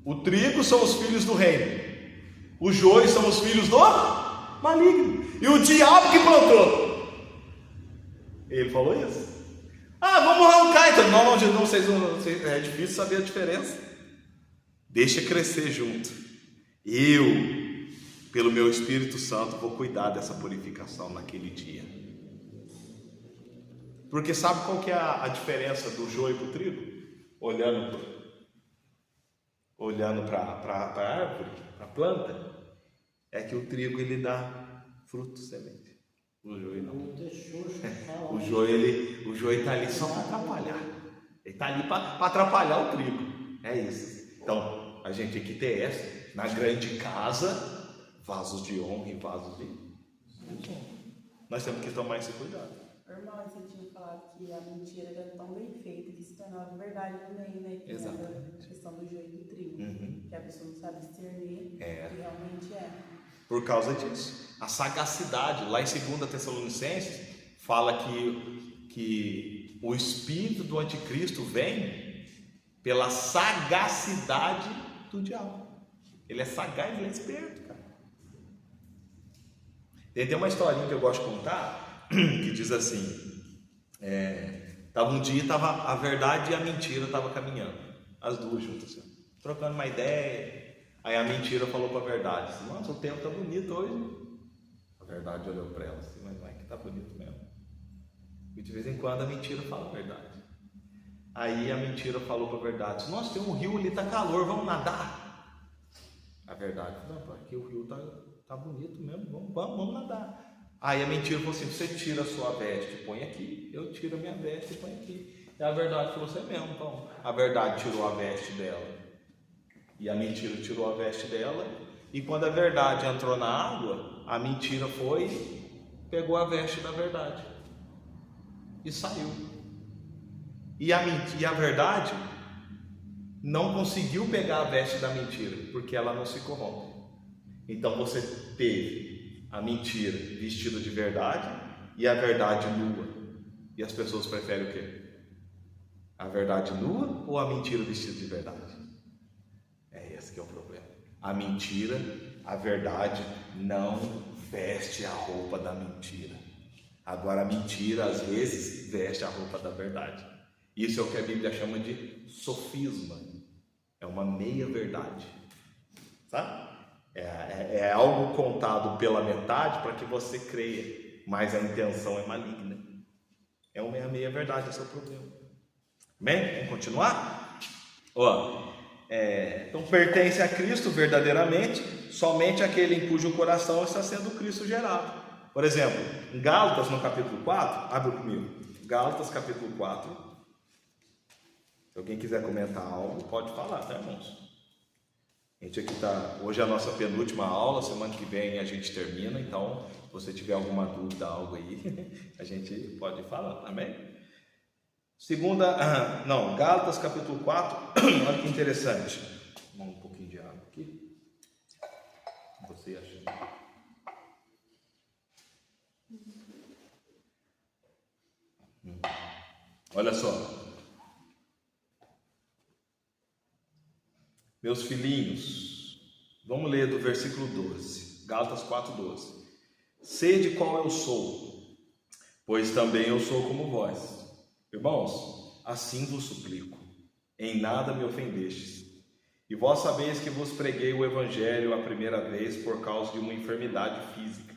Speaker 1: O trigo são os filhos do reino, o joio são os filhos do maligno, e o diabo que plantou. Ele falou isso. Vamos arrancar então. Não, vocês é difícil saber a diferença. Deixa crescer junto. Eu, pelo meu Espírito Santo, vou cuidar dessa purificação naquele dia. Porque sabe qual que é a diferença do joio para o trigo? Olhando para a árvore, para a planta, é que o trigo ele dá fruto, semente. O joio não. O joio está ali só para atrapalhar. Ele está ali para atrapalhar o trigo. É isso. Então, a gente tem que ter essa. Na grande casa, vasos de honra e vasos de honra. Nós temos que tomar esse cuidado.
Speaker 3: Irmão, você tinha falado que a mentira era tão bem feita que se tornava verdade também, né?
Speaker 1: Exatamente.
Speaker 3: A questão do joio e do trigo. Que a pessoa não sabe discernir que realmente é.
Speaker 1: Por causa disso. A sagacidade, lá em 2 Tessalonicenses, fala que o espírito do anticristo vem pela sagacidade do diabo. Ele é sagaz, ele é esperto, cara. Tem uma historinha que eu gosto de contar, que diz assim, um dia a verdade e a mentira estavam caminhando, as duas juntas, assim, trocando uma ideia. Aí a mentira falou para a verdade assim, nossa, o tempo está bonito hoje. A verdade olhou para ela assim, mas não é que está bonito mesmo. E de vez em quando a mentira fala a verdade. Aí a mentira falou para a verdade, nossa, tem um rio ali, está calor, vamos nadar. A verdade, não, aqui o rio está bonito mesmo, vamos nadar. Aí a mentira falou assim, você tira a sua veste e põe aqui, eu tiro a minha veste e põe aqui. E a verdade falou assim, mesmo, então. A verdade tirou a veste dela. E a mentira tirou a veste dela. E quando a verdade entrou na água, a mentira pegou a veste da verdade e saiu. E a verdade não conseguiu pegar a veste da mentira, porque ela não se corrompe. Então você teve a mentira vestida de verdade e a verdade nua. E as pessoas preferem o quê? A verdade nua ou a mentira vestida de verdade? Esse que é o problema. A mentira, a verdade não veste a roupa da mentira. Agora a mentira às vezes veste a roupa da verdade. Isso é o que a Bíblia chama de sofisma. É uma meia verdade. Sabe? É algo contado pela metade para que você creia, mas a intenção é maligna. É uma meia verdade, esse é o problema. Amém? Vamos continuar? Então pertence a Cristo verdadeiramente somente aquele em cujo coração está sendo Cristo gerado. Por exemplo, em Gálatas no capítulo 4, abre comigo, Gálatas capítulo 4. Se alguém quiser comentar algo, pode falar, tá, irmãos? A gente aqui hoje é a nossa penúltima aula, semana que vem a gente termina, então se você tiver alguma dúvida, algo aí, a gente pode falar, amém? Gálatas capítulo 4, olha que interessante. Vamos um pouquinho de água aqui. Você acha? Olha só. Meus filhinhos, vamos ler do versículo 12. Gálatas 4:12. sede qual eu sou, pois também eu sou como vós. Irmãos, assim vos suplico, em nada me ofendestes. E vós sabeis que vos preguei o Evangelho a primeira vez por causa de uma enfermidade física.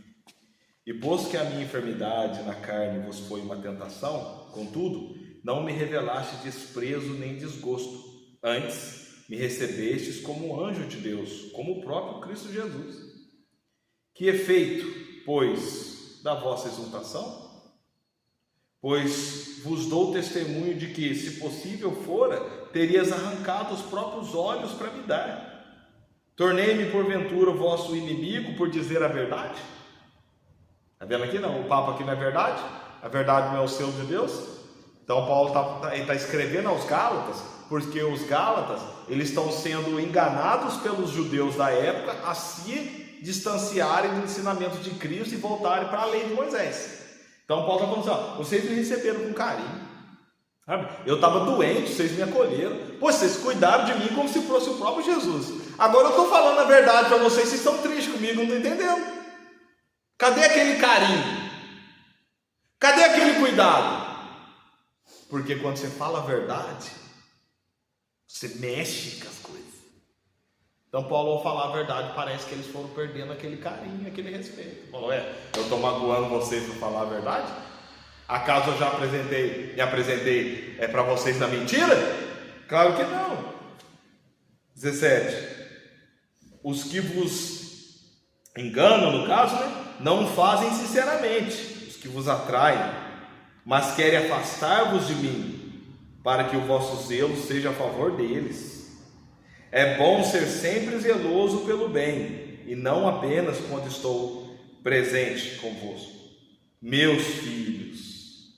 Speaker 1: E posto que a minha enfermidade na carne vos foi uma tentação, contudo, não me revelaste desprezo nem desgosto. Antes, me recebestes como anjo de Deus, como o próprio Cristo Jesus. Que efeito, pois, da vossa exultação? Pois vos dou testemunho de que, se possível fora, terias arrancado os próprios olhos para me dar. Tornei-me, porventura, vosso inimigo por dizer a verdade? Está vendo aqui? Não, o papo aqui não é verdade? A verdade não é o selo de Deus? Então Paulo está escrevendo aos Gálatas, porque os Gálatas, eles estão sendo enganados pelos judeus da época a se distanciarem do ensinamento de Cristo e voltarem para a lei de Moisés. Então Paulo está falando assim, ó, vocês me receberam com carinho, sabe? Eu estava doente, vocês me acolheram, pô, vocês cuidaram de mim como se fosse o próprio Jesus. Agora eu estou falando a verdade para vocês, vocês estão tristes comigo, não estão entendendo. Cadê aquele carinho? Cadê aquele cuidado? Porque quando você fala a verdade, você mexe com as coisas. Então Paulo, ao falar a verdade, parece que eles foram perdendo aquele carinho, aquele respeito. Falou, eu estou magoando vocês por falar a verdade? Acaso eu já me apresentei para vocês na mentira? Claro que não. 17. Os que vos enganam, no caso, não fazem sinceramente. Os que vos atraem, mas querem afastar-vos de mim, para que o vosso zelo seja a favor deles. É bom ser sempre zeloso pelo bem, e não apenas quando estou presente convosco. Meus filhos,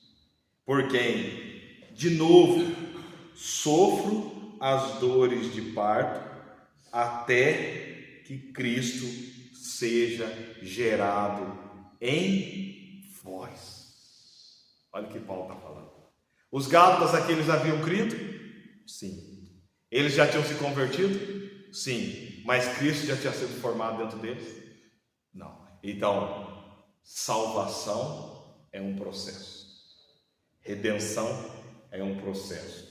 Speaker 1: por quem, de novo, sofro as dores de parto, até que Cristo seja gerado em vós. Olha o que Paulo está falando. Os Gálatas aqui, eles haviam crido? Sim. Eles já tinham se convertido? Sim. Mas Cristo já tinha sido formado dentro deles? Não. Então, salvação é um processo. Redenção é um processo.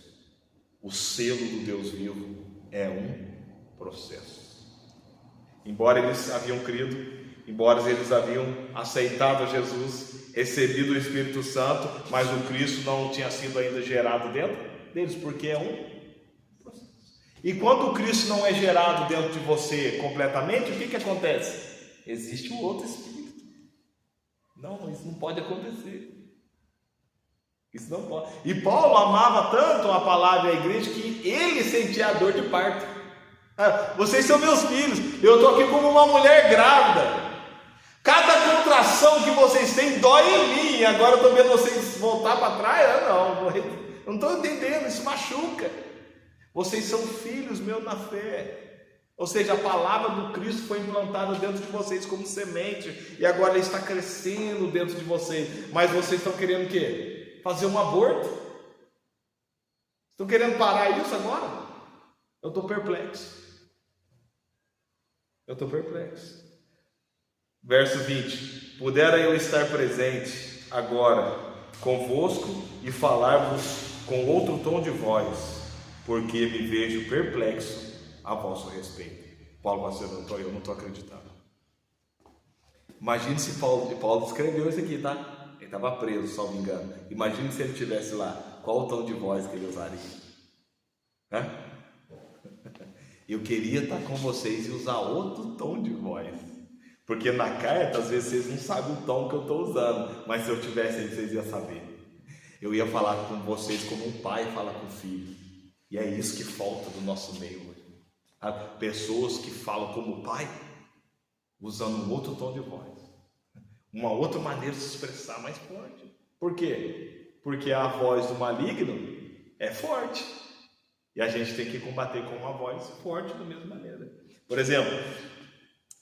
Speaker 1: O selo do Deus vivo é um processo. Embora eles haviam crido, embora eles haviam aceitado Jesus, recebido o Espírito Santo, mas o Cristo não tinha sido ainda gerado dentro deles, porque é um processo. E quando o Cristo não é gerado dentro de você completamente, o que acontece? Existe um outro Espírito. Não, isso não pode acontecer. Isso não pode. E Paulo amava tanto a palavra e a igreja que ele sentia a dor de parto. Vocês são meus filhos, eu estou aqui como uma mulher grávida. Cada contração que vocês têm dói em mim. Agora eu estou vendo vocês voltar para trás. Não estou entendendo, isso machuca. Vocês são filhos meus na fé. Ou seja, a palavra do Cristo foi implantada dentro de vocês como semente, e agora ela está crescendo dentro de vocês. Mas vocês estão querendo o quê? Fazer um aborto? Estão querendo parar isso agora? Eu estou perplexo. Verso 20. Pudera eu estar presente agora convosco e falar-vos com outro tom de voz, porque me vejo perplexo a vosso respeito. Paulo Marcelo, eu não estou acreditando. Imagine se Paulo escreveu isso aqui, tá? Ele estava preso, se não me engano. Imagine se ele estivesse lá, qual o tom de voz que ele usaria? Eu queria estar com vocês e usar outro tom de voz, porque na carta às vezes vocês não sabem o tom que eu estou usando, mas se eu tivesse aí vocês iam saber. Eu ia falar com vocês como um pai fala com o filho, e é isso que falta do nosso meio hoje. Pessoas que falam como pai, usando um outro tom de voz, uma outra maneira de se expressar mais forte. Por quê? Porque a voz do maligno é forte, e a gente tem que combater com uma voz forte da mesma maneira. Por exemplo,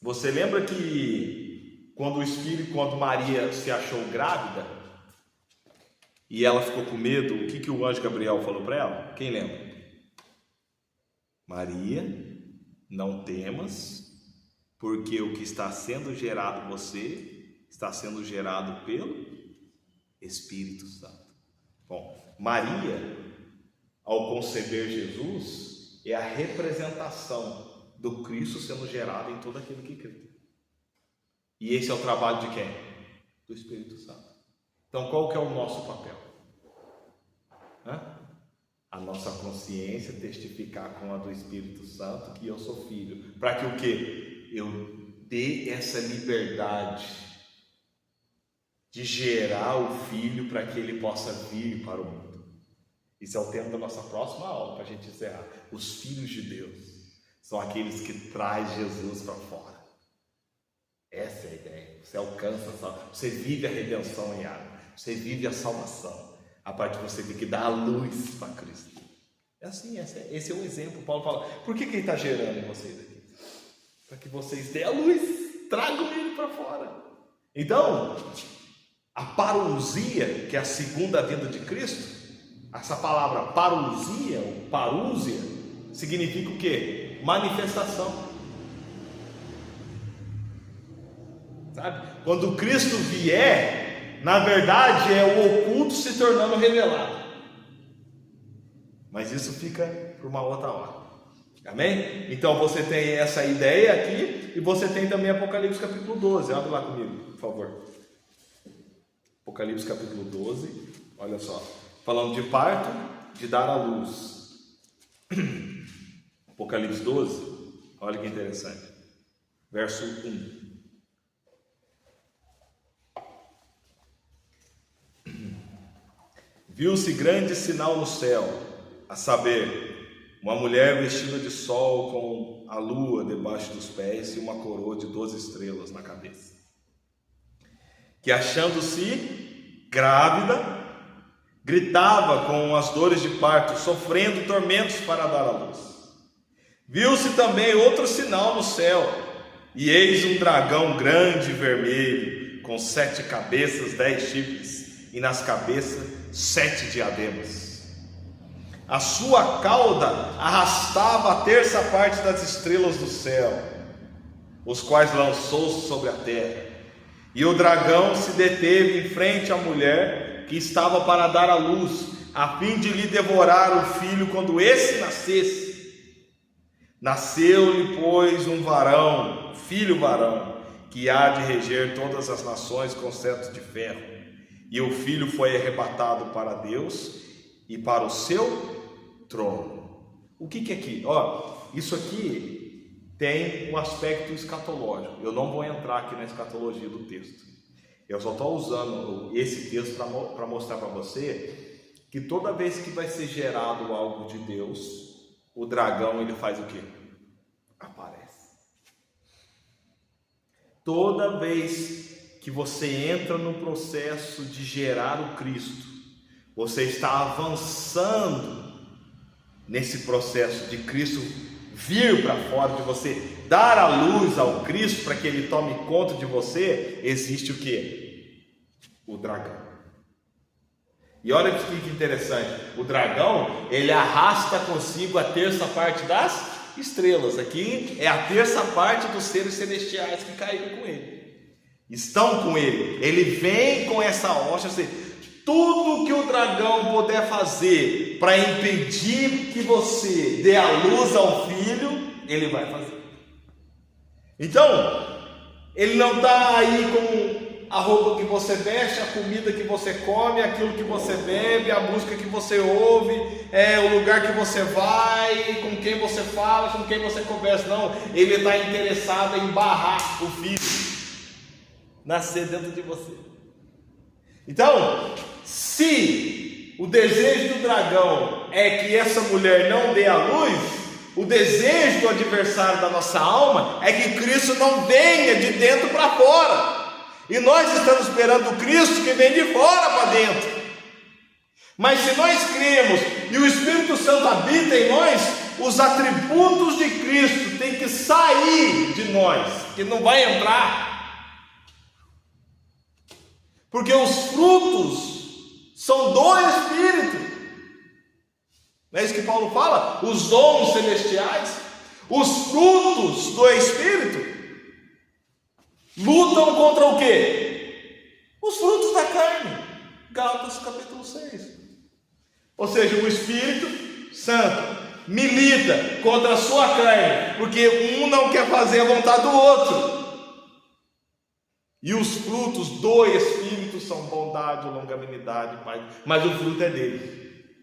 Speaker 1: você lembra que quando Maria se achou grávida e ela ficou com medo, o que o anjo Gabriel falou para ela? Quem lembra? Maria, não temas, porque o que está sendo gerado em você está sendo gerado pelo Espírito Santo. Bom, Maria, ao conceber Jesus, é a representação do Cristo sendo gerado em todo aquele que crê. E esse é o trabalho de quem? Do Espírito Santo. Então, qual que é o nosso papel? A nossa consciência testificar com a do Espírito Santo que eu sou filho. Para que o quê? Eu dê essa liberdade de gerar o filho para que ele possa vir para o mundo. Isso é o tema da nossa próxima aula, para a gente encerrar. Os filhos de Deus são aqueles que traz Jesus para fora. Essa é a ideia. Você alcança, você vive a redenção em água, você vive a salvação. A parte de você ter que dar a luz para Cristo. É assim, esse é o exemplo. Paulo fala, por que ele está gerando em vocês aqui? Para que vocês dêem a luz, tragam ele para fora. Então, a parousia, que é a segunda vinda de Cristo, essa palavra parousia, ou parúzia, significa o quê? Manifestação. Sabe? Quando Cristo vier, na verdade é o oculto se tornando revelado. Mas isso fica para uma outra hora. Amém? Então você tem essa ideia aqui, e você tem também Apocalipse capítulo 12. Abre lá comigo, por favor. Apocalipse capítulo 12. Olha só. Falando de parto, de dar à luz. Apocalipse 12. Olha que interessante. Verso 1. Viu-se grande sinal no céu, a saber, uma mulher vestida de sol com a lua debaixo dos pés e uma coroa de 12 estrelas na cabeça, que achando-se grávida, gritava com as dores de parto, sofrendo tormentos para dar à luz. Viu-se também outro sinal no céu, e eis um dragão grande e vermelho, com 7 cabeças, 10 chifres, e nas cabeças 7 diademas. A sua cauda arrastava a terça parte das estrelas do céu, os quais lançou sobre a terra. E o dragão se deteve em frente à mulher que estava para dar à luz, a fim de lhe devorar o filho quando esse nascesse. Nasceu-lhe, pois, um varão, filho varão, que há de reger todas as nações com cetro de ferro. E o filho foi arrebatado para Deus e para o seu trono. O que é aqui? Isso aqui tem um aspecto escatológico. Eu não vou entrar aqui na escatologia do texto. Eu só estou usando esse texto para mostrar para você que toda vez que vai ser gerado algo de Deus, o dragão ele faz o quê? Aparece. Toda vez que você entra no processo de gerar o Cristo, você está avançando nesse processo de Cristo vir para fora, de você dar a luz ao Cristo para que ele tome conta de você. Existe o que? O dragão. E olha que interessante, o dragão ele arrasta consigo a terça parte das estrelas. Aqui é a terça parte dos seres celestiais que caíram com ele. Estão com ele, ele vem com essa hoxa, tudo que o dragão puder fazer para impedir que você dê a luz ao filho, ele vai fazer. Então, ele não está aí com a roupa que você veste, a comida que você come, aquilo que você bebe, a música que você ouve, o lugar que você vai, com quem você fala, com quem você conversa. Não, ele está interessado em barrar o filho nascer dentro de você. Então, se o desejo do dragão é que essa mulher não dê a luz, o desejo do adversário da nossa alma é que Cristo não venha de dentro para fora, e nós estamos esperando o Cristo que vem de fora para dentro. Mas se nós cremos e o Espírito Santo habita em nós, os atributos de Cristo têm que sair de nós, que não vai entrar. Porque os frutos são do Espírito. Não é isso que Paulo fala? Os dons celestiais, os frutos do Espírito, lutam contra o quê? Atos capítulo 6. Ou seja, o Espírito Santo milita contra a sua carne, porque um não quer fazer a vontade do outro. E os frutos do Espírito são bondade, longanimidade, paz, mas o fruto é dele.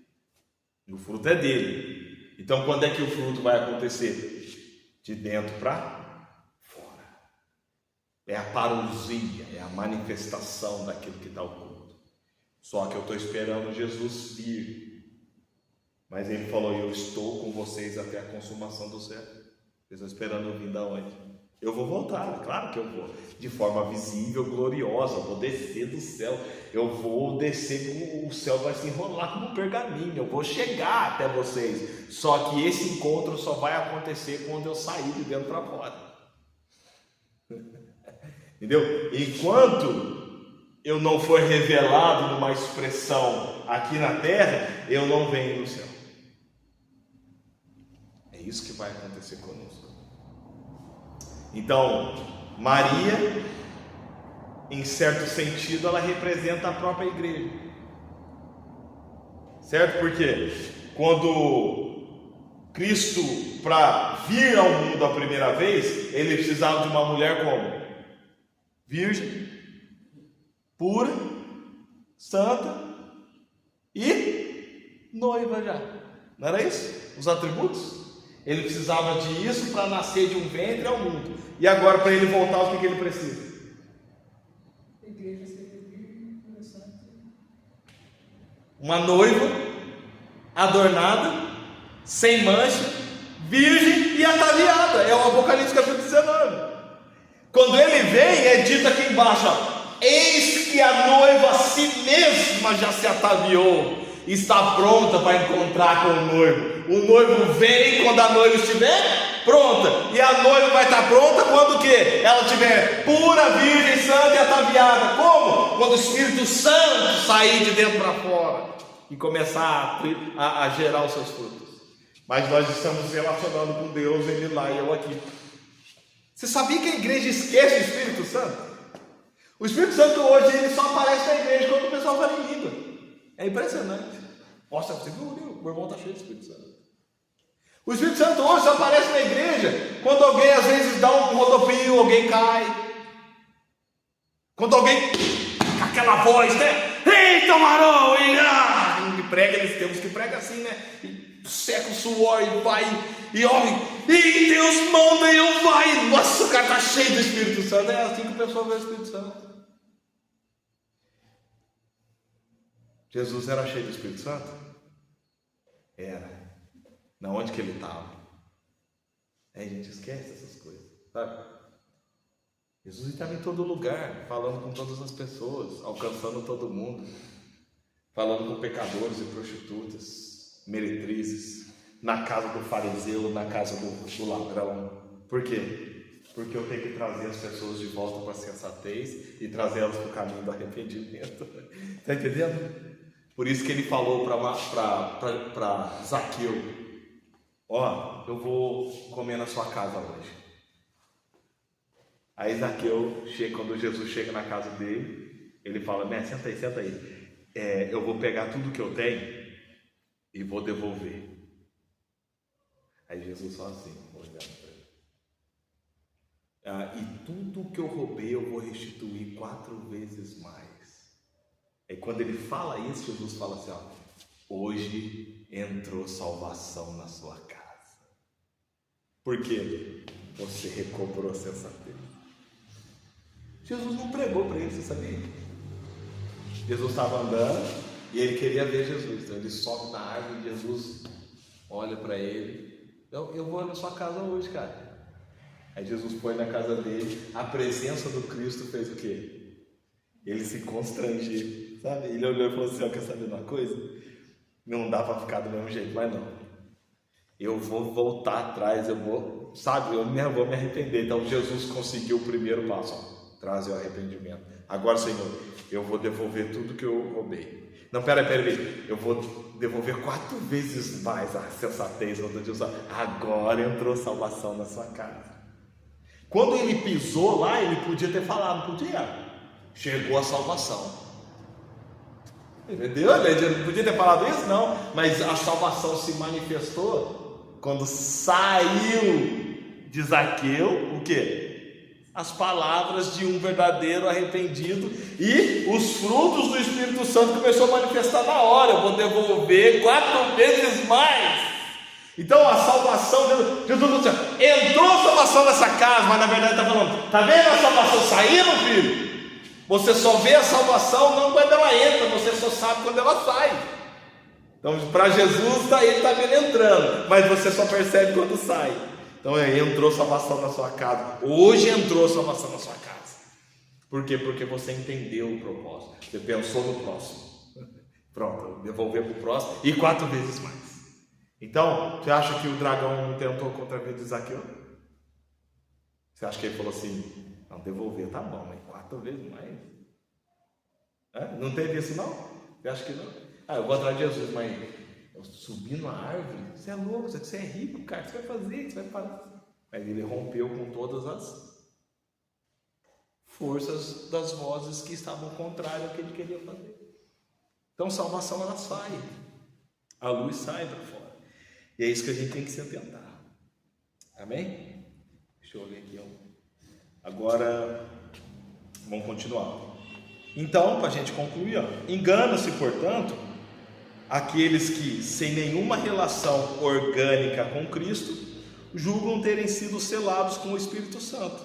Speaker 1: O fruto é dele. Então, quando é que o fruto vai acontecer? De dentro para fora. É a parousia, é a manifestação daquilo que está oculto. Só que eu estou esperando Jesus vir. Mas ele falou: eu estou com vocês até a consumação do século. Vocês estão esperando eu vir da onde? Eu vou voltar, claro que eu vou, de forma visível, gloriosa. Eu vou descer do céu, eu vou descer, o céu vai se enrolar como um pergaminho, eu vou chegar até vocês. Só que esse encontro só vai acontecer quando eu sair de dentro para fora. Entendeu? Enquanto eu não for revelado numa expressão aqui na terra, eu não venho no céu. É isso que vai acontecer conosco. Então, Maria, em certo sentido, ela representa a própria igreja. Certo? Porque quando Cristo, para vir ao mundo a primeira vez, ele precisava de uma mulher como? Virgem, pura, santa e noiva já. Não era isso? Os atributos? Ele precisava disso para nascer de um ventre ao mundo. E agora, para ele voltar, o que ele precisa?
Speaker 2: Igreja seria virgem, santa.
Speaker 1: Uma noiva adornada, sem mancha, virgem e ataviada. É o Apocalipse capítulo 19. Quando ele vem, é dito aqui embaixo: ó, eis que a noiva a si mesma já se ataviou, está pronta para encontrar com o noivo. O noivo vem quando a noiva estiver pronta, e a noiva vai estar pronta quando o quê? Ela estiver pura, virgem, santa e ataviada. Como? Quando o Espírito Santo sair de dentro para fora e começar a gerar os seus frutos. Mas nós estamos relacionando com Deus, ele lá e eu aqui. Você sabia que a igreja esquece o Espírito Santo? O Espírito Santo hoje ele só aparece na igreja quando o pessoal fala em língua. É impressionante. Nossa, você viu, o irmão está cheio de Espírito Santo. O Espírito Santo hoje só aparece na igreja quando alguém às vezes dá um rodopio, alguém cai. Quando alguém, com aquela voz, né? Eita, varão! E prega, eles temos que prega assim, né? E seca o suor e vai, e olha, e Deus manda e eu vai. Nossa, o cara está cheio do Espírito Santo. É assim que o pessoal vê o Espírito Santo. Jesus era cheio do Espírito Santo? Era. Na onde que ele estava? A gente esquece essas coisas, sabe? Jesus estava em todo lugar, falando com todas as pessoas, alcançando todo mundo, falando com pecadores e prostitutas, meretrizes, na casa do fariseu, na casa do ladrão. Por quê? Porque eu tenho que trazer as pessoas de volta para a sensatez e trazer elas para o caminho do arrependimento. Está entendendo? Por isso que ele falou para Zaqueu: ó, eu vou comer na sua casa hoje. Aí Zaqueu, quando Jesus chega na casa dele, ele fala: mestre, senta aí. Eu vou pegar tudo que eu tenho e vou devolver. Aí Jesus fala assim, olhando para ele: e tudo que eu roubei eu vou restituir 4 vezes mais. Aí quando ele fala isso, Jesus fala assim: ó, hoje entrou salvação na sua casa. Por quê? Você recobrou a sensatez. Jesus não pregou para ele, você sabia? Jesus estava andando e ele queria ver Jesus. Então ele sobe na árvore e Jesus olha para ele: eu vou na sua casa hoje, cara. Aí Jesus foi na casa dele. A presença do Cristo fez o quê? Ele se constrangiu, sabe? Ele olhou e falou assim: ó, quer saber uma coisa? Não dá para ficar do mesmo jeito, mas não. Eu vou voltar atrás, eu vou me arrepender. Então Jesus conseguiu o primeiro passo, ó, trazer o arrependimento. Agora, Senhor, eu vou devolver tudo que eu roubei. Não, peraí, eu vou devolver 4 vezes mais a sensatez. Agora entrou salvação na sua casa. Quando ele pisou lá, ele podia ter falado, não podia? Chegou a salvação. Entendeu? Ele não podia ter falado isso, não. Mas a salvação se manifestou quando saiu de Zaqueu, o quê? As palavras de um verdadeiro arrependido, e os frutos do Espírito Santo começou a manifestar na hora. Eu vou devolver 4 vezes mais. Então a salvação, Jesus disse, entrou a salvação nessa casa, mas na verdade está falando, está vendo a salvação saindo, filho? Você só vê a salvação não quando ela entra, você só sabe quando ela sai. Então para Jesus ele está vendo entrando, mas você só percebe quando sai. Então entrou salvação na sua casa. Hoje entrou salvação na sua casa. Por quê? Porque você entendeu o propósito. Você pensou no próximo. Pronto, devolver para o próximo e 4 vezes mais. Então, você acha que o dragão tentou contra a vida de Zaqueu? Você acha que ele falou assim, não, devolver tá bom, mas 4 vezes mais? Não teve isso não? Você acha que não? Eu vou atrás de Jesus, mas eu subi numa árvore? Você é louco, você é rico, cara, o que você vai fazer? Você vai parar? Mas ele rompeu com todas as forças das vozes que estavam contrárias ao que ele queria fazer. Então, salvação ela sai, a luz sai para fora. E é isso que a gente tem que se atentar. Amém? Deixa eu ler aqui. Agora, vamos continuar. Então, para a gente concluir, engana-se, portanto, aqueles que, sem nenhuma relação orgânica com Cristo, julgam terem sido selados com o Espírito Santo.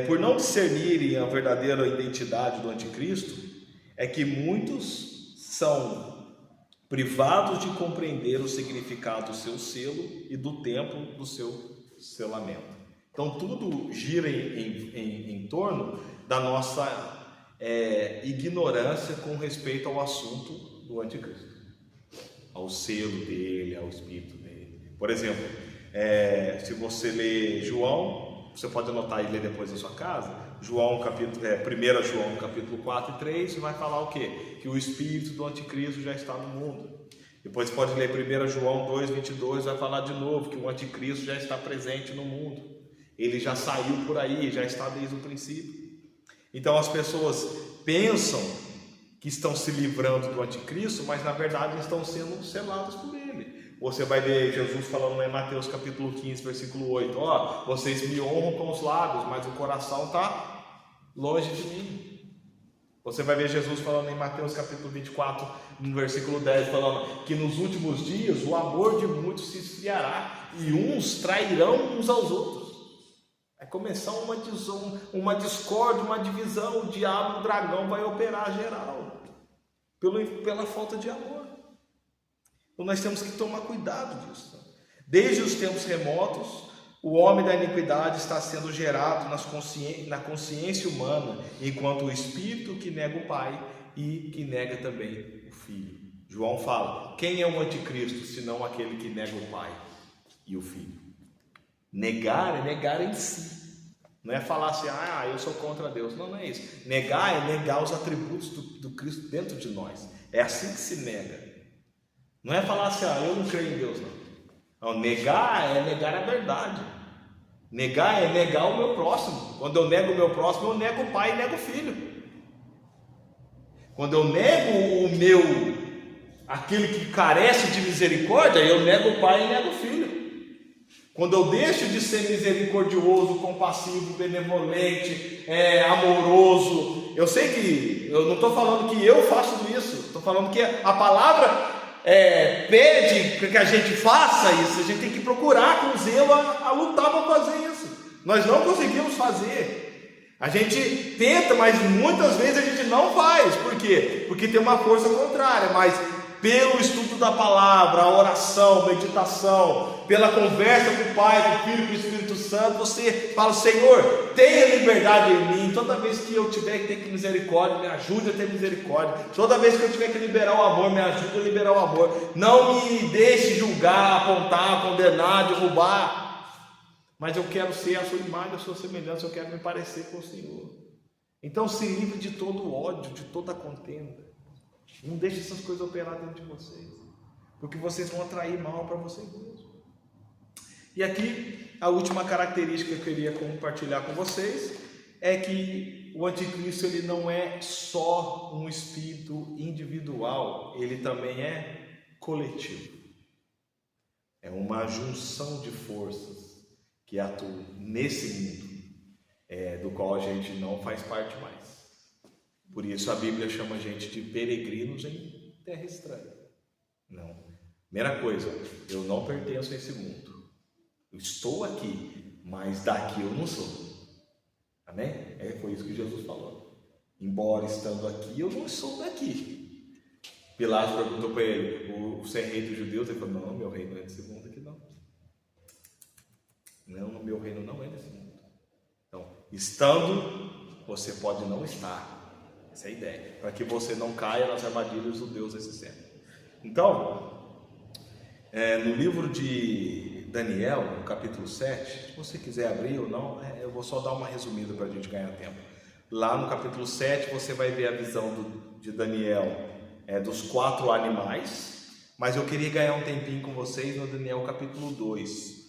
Speaker 1: Por não discernirem a verdadeira identidade do anticristo, é que muitos são privados de compreender o significado do seu selo e do tempo do seu selamento. Então tudo gira em torno da nossa ignorância com respeito ao assunto do anticristo, ao selo dele, ao espírito dele. Por exemplo, se você ler João, você pode anotar e ler depois na sua casa, 1 João capítulo 4 e 3, vai falar o quê? Que o espírito do anticristo já está no mundo. Depois pode ler 1 João 2, 22, vai falar de novo que o anticristo já está presente no mundo. Ele já saiu por aí, já está desde o princípio. Então as pessoas pensam que estão se livrando do anticristo, mas na verdade estão sendo seladas por ele. Você vai ver Jesus falando em Mateus capítulo 15, versículo 8, vocês me honram com os lábios, mas o coração está longe de mim. Você vai ver Jesus falando em Mateus capítulo 24, no versículo 10, falando que nos últimos dias o amor de muitos se esfriará e uns trairão uns aos outros. Vai começar uma discórdia, uma divisão. O diabo, o dragão vai operar geral pela falta de amor. Então nós temos que tomar cuidado disso. Desde os tempos remotos, o homem da iniquidade está sendo gerado na consciência humana, enquanto o espírito que nega o Pai e que nega também o Filho. João fala, quem é o anticristo, senão aquele que nega o Pai e o Filho? Negar é negar em si. Não é falar assim, eu sou contra Deus. Não é isso. Negar é negar os atributos do Cristo dentro de nós. É assim que se nega. Não é falar assim, eu não creio em Deus, não. Negar é negar a verdade. Negar é negar o meu próximo. Quando eu nego o meu próximo, eu nego o Pai e nego o Filho. Quando eu nego aquele que carece de misericórdia, eu nego o Pai e nego o Filho. Quando eu deixo de ser misericordioso, compassivo, benevolente, amoroso, eu sei que, eu não estou falando que eu faço isso, estou falando que a palavra pede que a gente faça isso, a gente tem que procurar com zelo a lutar para fazer isso. Nós não conseguimos fazer, a gente tenta, mas muitas vezes a gente não faz. Por quê? Porque tem uma força contrária. Mas pelo estudo da palavra, a oração, meditação, pela conversa com o Pai, com o Filho, com o Espírito Santo, você fala, Senhor, tenha liberdade em mim. Toda vez que eu tiver que ter misericórdia, me ajude a ter misericórdia. Toda vez que eu tiver que liberar o amor, me ajude a liberar o amor. Não me deixe julgar, apontar, condenar, derrubar. Mas eu quero ser a sua imagem, a sua semelhança, eu quero me parecer com o Senhor. Então se livre de todo o ódio, de toda a contenda. Não deixe essas coisas operar dentro de vocês, porque vocês vão atrair mal para vocês mesmos. E aqui, a última característica que eu queria compartilhar com vocês é que o anticristo ele não é só um espírito individual, ele também é coletivo. É uma junção de forças que atuam nesse mundo, do qual a gente não faz parte mais. Por isso a Bíblia chama a gente de peregrinos em terra estranha. Não. Primeira coisa, eu não pertenço a esse mundo. Eu estou aqui, mas daqui eu não sou. Amém? Foi isso que Jesus falou. Embora estando aqui, eu não sou daqui. Pilatos perguntou para ele, você é rei dos judeus? Ele falou, não, meu reino não é desse mundo aqui não. Não, meu reino não é desse mundo. Então, estando, você pode não estar. Essa é a ideia. Para que você não caia nas armadilhas do Deus desse século. Então, no livro de Daniel, no capítulo 7, se você quiser abrir ou não, eu vou só dar uma resumida para a gente ganhar tempo. Lá no capítulo 7 você vai ver a visão de Daniel dos 4 animais, mas eu queria ganhar um tempinho com vocês no Daniel capítulo 2.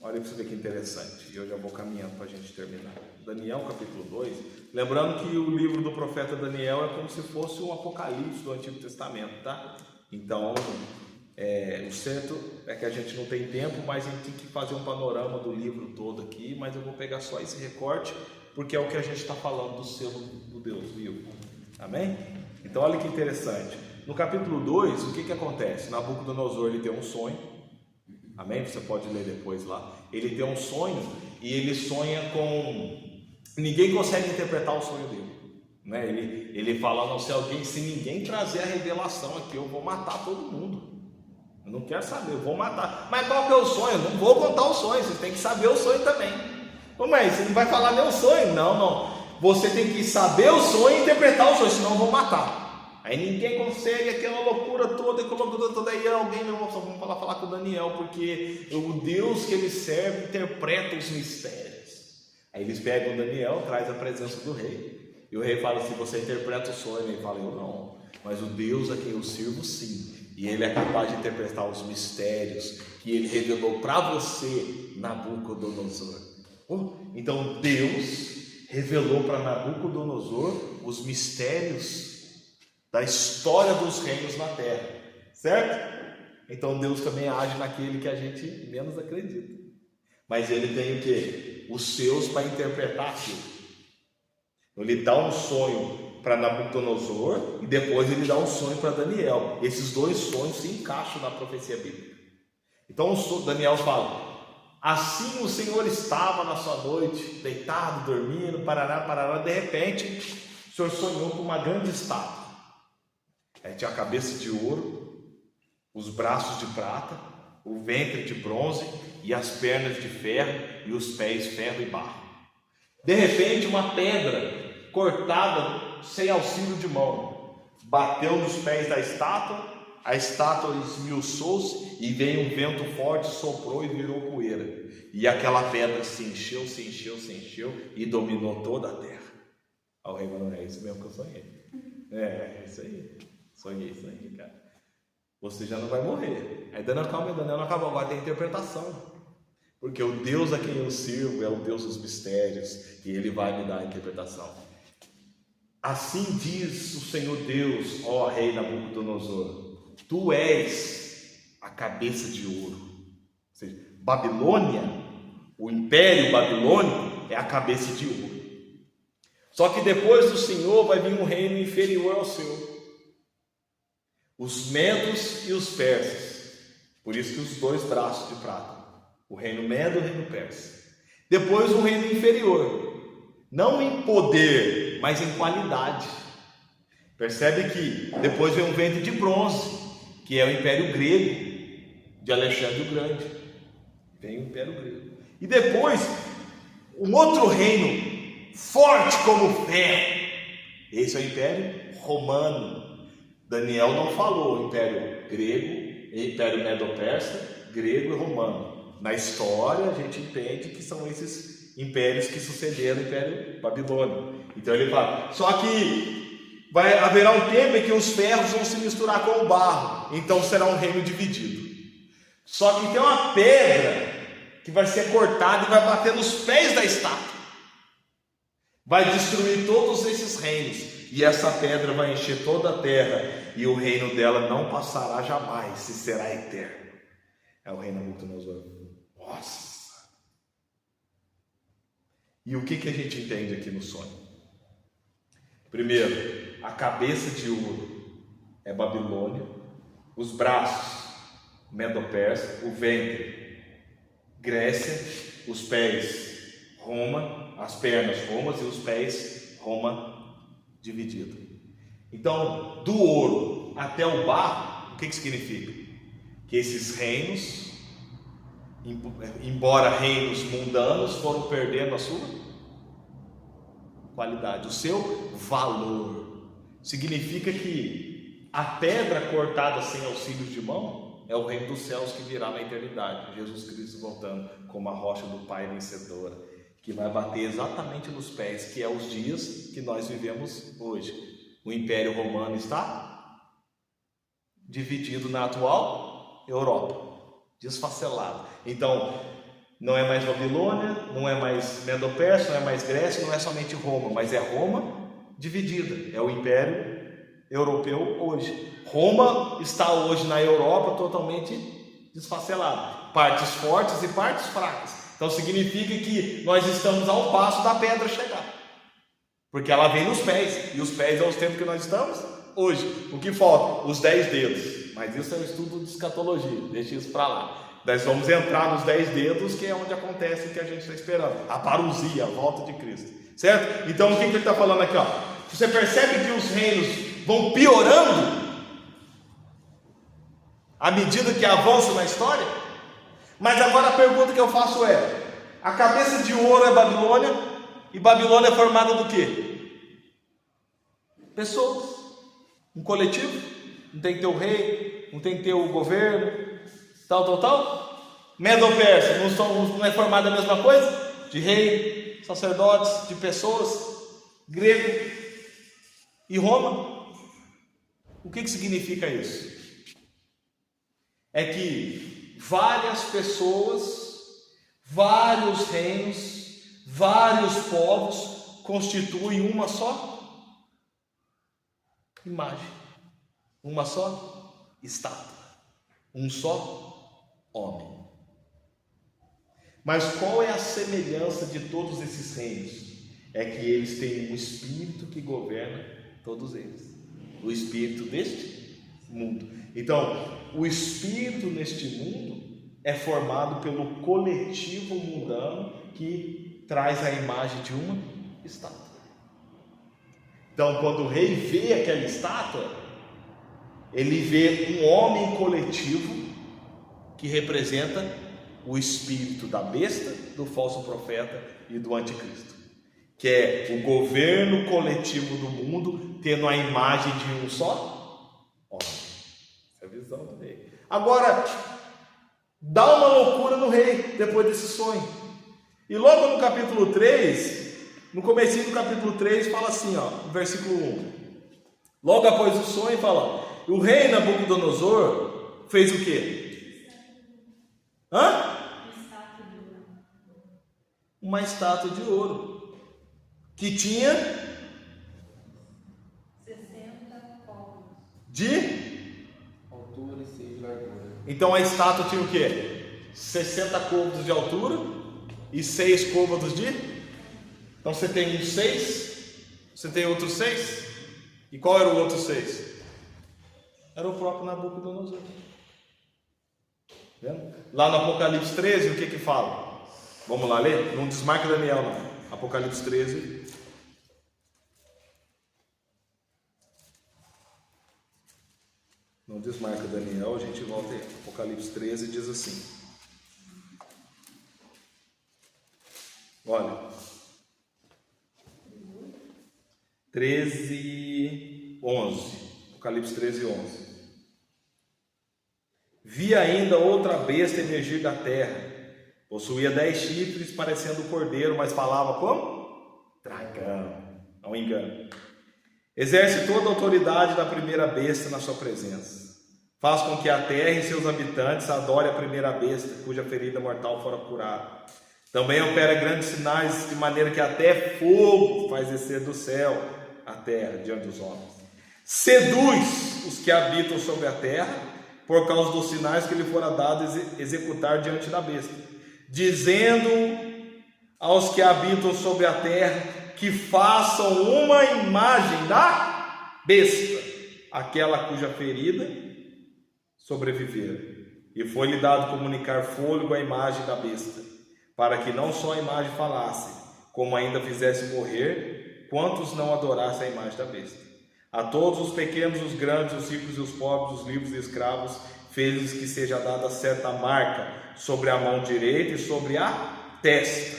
Speaker 1: Olha para você ver que interessante, e eu já vou caminhando para a gente terminar. Daniel capítulo 2, lembrando que o livro do profeta Daniel é como se fosse um apocalipse do Antigo Testamento, tá? Então, o certo é que a gente não tem tempo, mas a gente tem que fazer um panorama do livro todo aqui, mas eu vou pegar só esse recorte, porque é o que a gente está falando do selo do Deus vivo. Amém? Então olha que interessante. No capítulo 2, o que acontece? Nabucodonosor ele tem um sonho. Amém? Você pode ler depois lá. Ele tem um sonho e ele sonha com... Ninguém consegue interpretar o sonho dele. Né? Ele fala, não, se ninguém trazer a revelação aqui, eu vou matar todo mundo. Eu não quero saber, eu vou matar. Mas qual que é o sonho? Eu não vou contar o sonho, vocês têm que saber o sonho também. Mas você não vai falar nem o sonho? Não. Você tem que saber o sonho e interpretar o sonho, senão eu vou matar. Aí ninguém consegue, aquela loucura toda, aí alguém, vamos falar com o Daniel, porque o Deus que ele serve interpreta os mistérios. Aí eles pegam o Daniel, traz a presença do rei, e o rei fala assim, você interpreta o sonho? Ele fala, eu não, mas o Deus a quem eu sirvo sim, e ele é capaz de interpretar os mistérios que ele revelou para você, Nabucodonosor. Então Deus revelou para Nabucodonosor os mistérios da história dos reinos na terra, certo? Então Deus também age naquele que a gente menos acredita, mas ele tem o quê? Os seus para interpretar aquilo. Ele dá um sonho para Nabucodonosor e depois ele dá um sonho para Daniel. Esses dois sonhos se encaixam na profecia bíblica. Então Daniel fala, assim o Senhor estava na sua noite, deitado, dormindo, parará, de repente o Senhor sonhou com uma grande estátua. Tinha a cabeça de ouro, os braços de prata, o ventre de bronze e as pernas de ferro e os pés ferro e barro. De repente uma pedra cortada sem auxílio de mão bateu nos pés da estátua, a estátua esmiuçou-se e veio um vento forte, soprou e virou poeira, e aquela pedra se encheu e dominou toda a terra. O rei falou, é isso mesmo que eu sonhei. É isso aí, sonhei isso aí, cara. Você já não vai morrer. Aí Daniel não acabou, agora tem interpretação, porque o Deus a quem eu sirvo é o Deus dos mistérios, e ele vai me dar a interpretação. Assim diz o Senhor Deus, ó rei Nabucodonosor, tu és a cabeça de ouro. Ou seja, Babilônia, o império babilônico é a cabeça de ouro. Só que depois do Senhor vai vir um reino inferior ao seu, os medos e os persas. Por isso que os dois braços de prata, o reino medo e o reino persa. Depois um reino inferior, não em poder, mas em qualidade. Percebe que depois vem um ventre de bronze, que é o Império Grego de Alexandre o Grande. Vem o Império Grego. E depois um outro reino forte como ferro. Esse é o Império Romano. Daniel não falou Império Grego, Império Medo-Persa, Grego e Romano. Na história a gente entende que são esses impérios que sucederam o Império Babilônico. Então ele fala, só que haverá um tempo em que os ferros vão se misturar com o barro, então será um reino dividido. Só que tem uma pedra que vai ser cortada e vai bater nos pés da estátua. vai destruir todos esses reinos, e essa pedra vai encher toda a terra, e o reino dela não passará jamais, e será eterno. É o rei Nabucodonosor. Nossa! E o que a gente entende aqui no sonho? Primeiro, a cabeça de ouro é Babilônia, os braços, Medo-Persa, o ventre, Grécia, os pés, Roma, as pernas, Roma, e os pés, Roma dividido. Então, do ouro até o barro, o que significa? Que esses reinos, embora reinos mundanos, foram perdendo a sua qualidade, o seu valor. Significa que a pedra cortada sem auxílio de mão é o reino dos céus que virá na eternidade. Jesus Cristo voltando como a rocha do Pai vencedora, que vai bater exatamente nos pés, que é os dias que nós vivemos hoje. O Império Romano está dividido na atual Europa, desfacelado. Então, não é mais Babilônia, não é mais Medo-Persa, não é mais Grécia, não é somente Roma, mas é Roma dividida, é o Império Europeu hoje. Roma está hoje na Europa totalmente desfacelada, partes fortes e partes fracas. Então significa que nós estamos ao passo da pedra chegar, porque ela vem nos pés, e os pés é os tempos que nós estamos hoje. O que falta? Os 10 dedos, mas isso é um estudo de escatologia, deixa isso para lá. Nós vamos entrar nos 10 dedos, que é onde acontece o que a gente está esperando, a parousia, a volta de Cristo, certo? Então o que ele está falando aqui? Você percebe que os reinos vão piorando à medida que avançam na história? Mas agora a pergunta que eu faço é: a cabeça de ouro é Babilônia, e Babilônia é formada do quê? Pessoas, um coletivo. Não tem que ter o rei, não tem que ter o governo, tal. Medo-Persa não é formada a mesma coisa? De rei, sacerdotes, de pessoas. Grego e Roma. O que significa isso? É que várias pessoas, vários reinos, vários povos constituem uma só imagem, uma só estátua, um só homem. Mas qual é a semelhança de todos esses reinos? É que eles têm um espírito que governa todos eles, o espírito deste mundo. Então, o espírito neste mundo é formado pelo coletivo mundano que traz a imagem de uma estátua. Então, quando o rei vê aquela estátua, ele vê um homem coletivo que representa o espírito da besta, do falso profeta e do anticristo, que é o governo coletivo do mundo tendo a imagem de um só homem. Essa é a visão do rei. Agora, dá uma loucura no rei depois desse sonho. E logo no capítulo 3, no comecinho do capítulo 3, fala assim, no versículo 1. Logo após o sonho, fala: o rei Nabucodonosor fez o quê? Uma estátua de ouro, que tinha
Speaker 3: 60 côvados
Speaker 1: de
Speaker 2: altura e 6 de largura.
Speaker 1: Então a estátua tinha o quê? 60 côvados de altura e 6 côvados de... Então você tem um 6, você tem outro 6. E qual era o outro 6? Era o próprio Nabucodonosor. Vendo? Lá no Apocalipse 13, o que fala? Vamos lá ler? Não desmarca Daniel não. Apocalipse 13. Não desmarca Daniel, a gente volta aí. Apocalipse 13 diz assim. Olha. 11. Apocalipse 13, 11. Vi ainda outra besta emergir da terra. Possuía 10 chifres, parecendo cordeiro, mas falava como? Dragão. Não engano. Exerce toda a autoridade da primeira besta na sua presença. Faz com que a terra e seus habitantes adorem a primeira besta, cuja ferida mortal fora curada. Também opera grandes sinais, de maneira que até fogo faz descer do céu a terra diante dos homens. Seduz os que habitam sobre a terra, por causa dos sinais que lhe fora dado executar diante da besta, dizendo aos que habitam sobre a terra que façam uma imagem da besta, aquela cuja ferida sobrevivera. E foi-lhe dado comunicar fôlego à imagem da besta, para que não só a imagem falasse, como ainda fizesse morrer quantos não adorassem a imagem da besta. A todos os pequenos, os grandes, os ricos e os pobres, os livres e escravos, fez-lhes que seja dada certa marca sobre a mão direita e sobre a testa,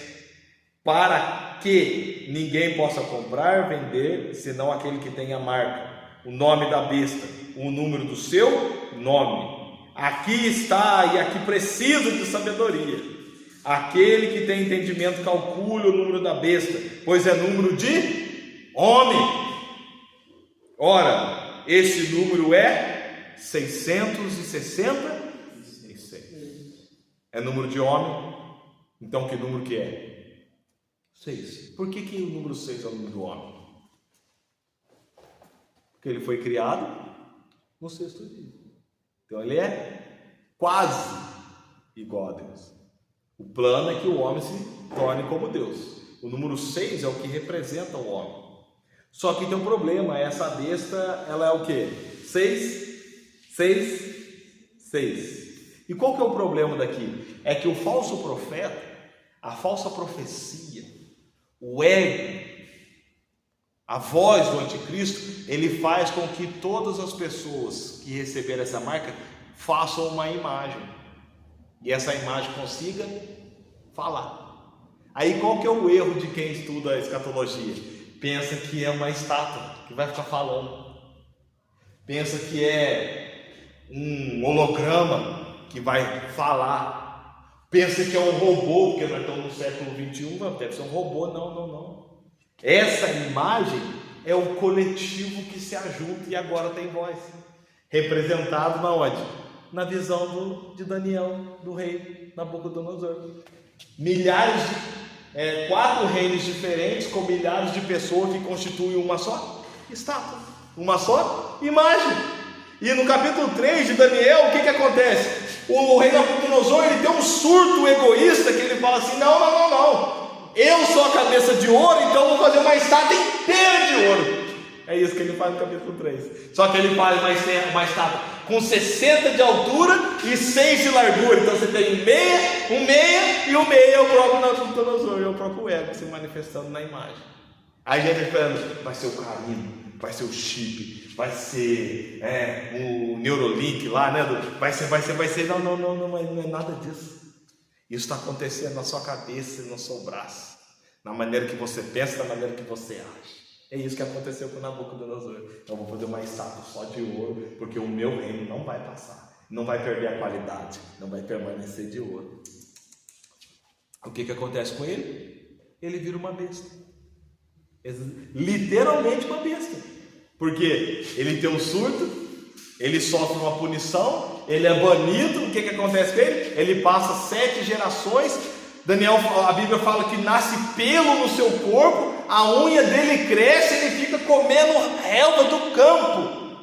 Speaker 1: para que ninguém possa comprar, vender, senão aquele que tem a marca, o nome da besta, o número do seu nome. Aqui está, e aqui precisa de sabedoria. Aquele que tem entendimento calcule o número da besta, pois é número de homem. Ora, esse número é 666. É número de homem. Então que número que é? 6. Por que o número 6 é o número do homem? Porque ele foi criado no sexto dia. Então ele é quase igual a Deus. O plano é que o homem se torne como Deus. O número 6 é o que representa o homem. Só que tem um problema, essa besta, ela é o quê? 6, 6, 6. E qual que é o problema daqui? É que o falso profeta, a falsa profecia, o ego, a voz do anticristo, ele faz com que todas as pessoas que receberem essa marca façam uma imagem. E essa imagem consiga falar. Aí qual que é o erro de quem estuda a escatologia? Pensa que é uma estátua que vai ficar falando. Pensa que é um holograma que vai falar. Pensa que é um robô, porque nós estamos no século 21, não deve ser um robô, não. Essa imagem é o coletivo que se ajunta e agora tem voz. Representado na onde? Na visão de Daniel, do rei Nabucodonosor. Milhares de 4 reinos diferentes, com milhares de pessoas que constituem uma só estátua, uma só imagem. E no capítulo 3 de Daniel, o que acontece? O rei Nabucodonosor, ele tem um surto egoísta, que ele fala assim, não, eu sou a cabeça de ouro, então eu vou fazer uma estátua inteira de ouro. É isso que ele faz no capítulo 3. Só que ele faz uma estátua com 60 de altura e 6 de largura. Então você tem um meia, e o meia é o próprio Nabucodonosor, é o próprio ego se manifestando na imagem. Aí a gente está esperando, vai ser o carimbo, vai ser o chip, vai ser o Neurolink lá, né? Vai ser, não é nada disso. Isso está acontecendo na sua cabeça e no seu braço, na maneira que você pensa, na maneira que você age. É isso que aconteceu com Nabucodonosor. Eu vou fazer uma estátua só de ouro, porque o meu reino não vai passar, não vai perder a qualidade, não vai permanecer de ouro. O que acontece com ele? Ele vira uma besta, literalmente uma besta, porque ele tem um surto, ele sofre uma punição, ele é banido. O que acontece com ele? Ele passa 7 gerações. A Bíblia fala que nasce pelo no seu corpo, a unha dele cresce, ele fica comendo relva do campo.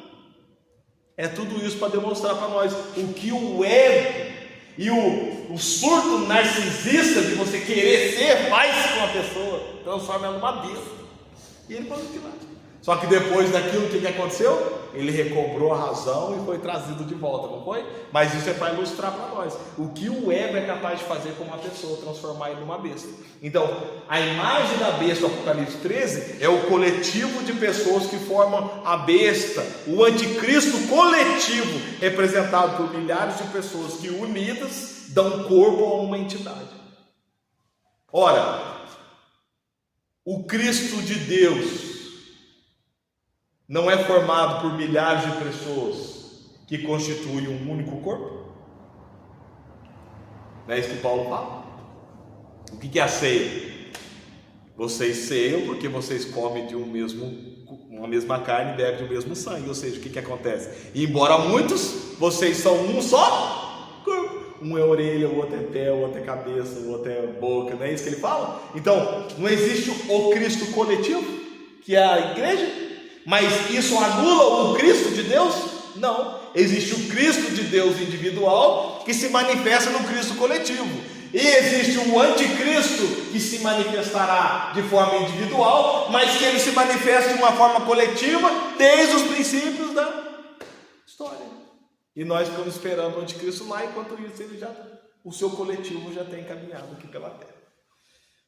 Speaker 1: É tudo isso para demonstrar para nós o que o ego e o surto narcisista de você querer ser faz com a pessoa, transforma ela numa besta. E ele pode tirar. Só que depois daquilo, o que aconteceu? Ele recobrou a razão e foi trazido de volta, não foi? Mas isso é para ilustrar para nós o que o ego é capaz de fazer com uma pessoa, transformar ele numa besta. Então, a imagem da besta do Apocalipse 13 é o coletivo de pessoas que formam a besta, o anticristo coletivo, representado por milhares de pessoas que unidas dão corpo a uma entidade. Ora, o Cristo de Deus não é formado por milhares de pessoas que constituem um único corpo? Não é isso que Paulo fala? O que é a ceia? Vocês ceiam porque vocês comem de uma mesma carne e bebem do mesmo sangue. Ou seja, o que acontece? E embora muitos, vocês são um só corpo. Um é orelha, o outro é pé, o outro é cabeça, o outro é boca, não é isso que ele fala? Então, não existe o Cristo coletivo, que é a igreja, mas isso anula o Cristo de Deus? Não, existe o Cristo de Deus individual que se manifesta no Cristo coletivo. E existe o anticristo que se manifestará de forma individual, mas que ele se manifesta de uma forma coletiva desde os princípios da história. E nós ficamos esperando o anticristo lá, enquanto isso o seu coletivo já tem caminhado aqui pela terra.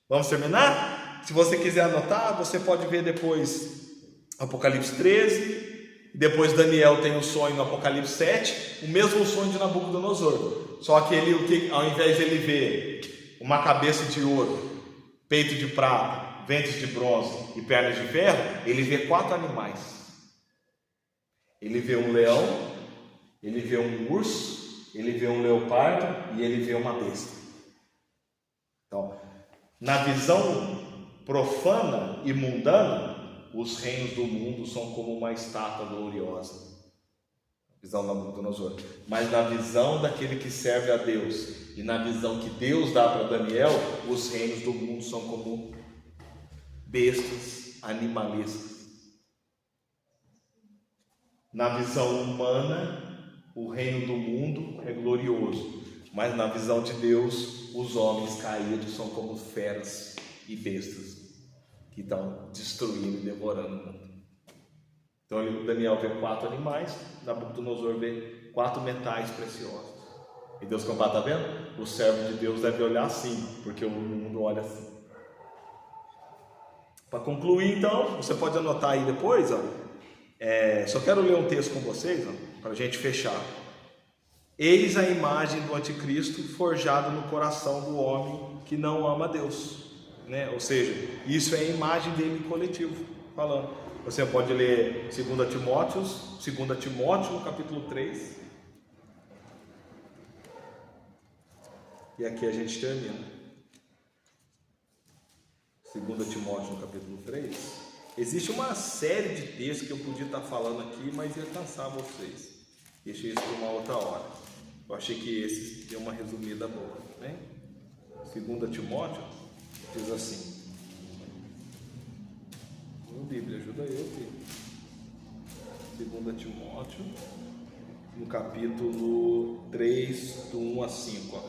Speaker 1: Vamos terminar? Se você quiser anotar, você pode ver depois Apocalipse 13, depois Daniel tem o sonho no Apocalipse 7, o mesmo sonho de Nabucodonosor. Só que ele, ao invés de ele ver uma cabeça de ouro, peito de prata, ventres de bronze e pernas de ferro, ele vê 4 animais. Ele vê um leão, ele vê um urso, ele vê um leopardo e ele vê uma besta. Então, na visão profana e mundana, os reinos do mundo são como uma estátua gloriosa. Visão da Nabucodonosor. Mas na visão daquele que serve a Deus e na visão que Deus dá para Daniel, os reinos do mundo são como bestas animalescas. Na visão humana, o reino do mundo é glorioso, mas na visão de Deus, os homens caídos são como feras e bestas que estão destruindo e devorando o mundo. Então Daniel vê 4 animais, Nabucodonosor vê 4 metais preciosos. E Deus como está vendo? O servo de Deus deve olhar assim, porque o mundo olha assim. Para concluir então, você pode anotar aí depois, só quero ler um texto com vocês, para a gente fechar. Eis a imagem do anticristo forjado no coração do homem que não ama Deus. Ou seja, isso é a imagem dele coletivo, falando. Você pode ler 2 Timóteo no capítulo 3. E aqui a gente termina. 2 Timóteo no capítulo 3. Existe uma série de textos que eu podia estar falando aqui, mas ia cansar vocês. Deixei isso para uma outra hora. Eu achei que esse deu uma resumida boa. 2 Timóteo diz assim. Bíblia, ajuda eu aqui. 2 Timóteo, no capítulo 3, do 1 a 5.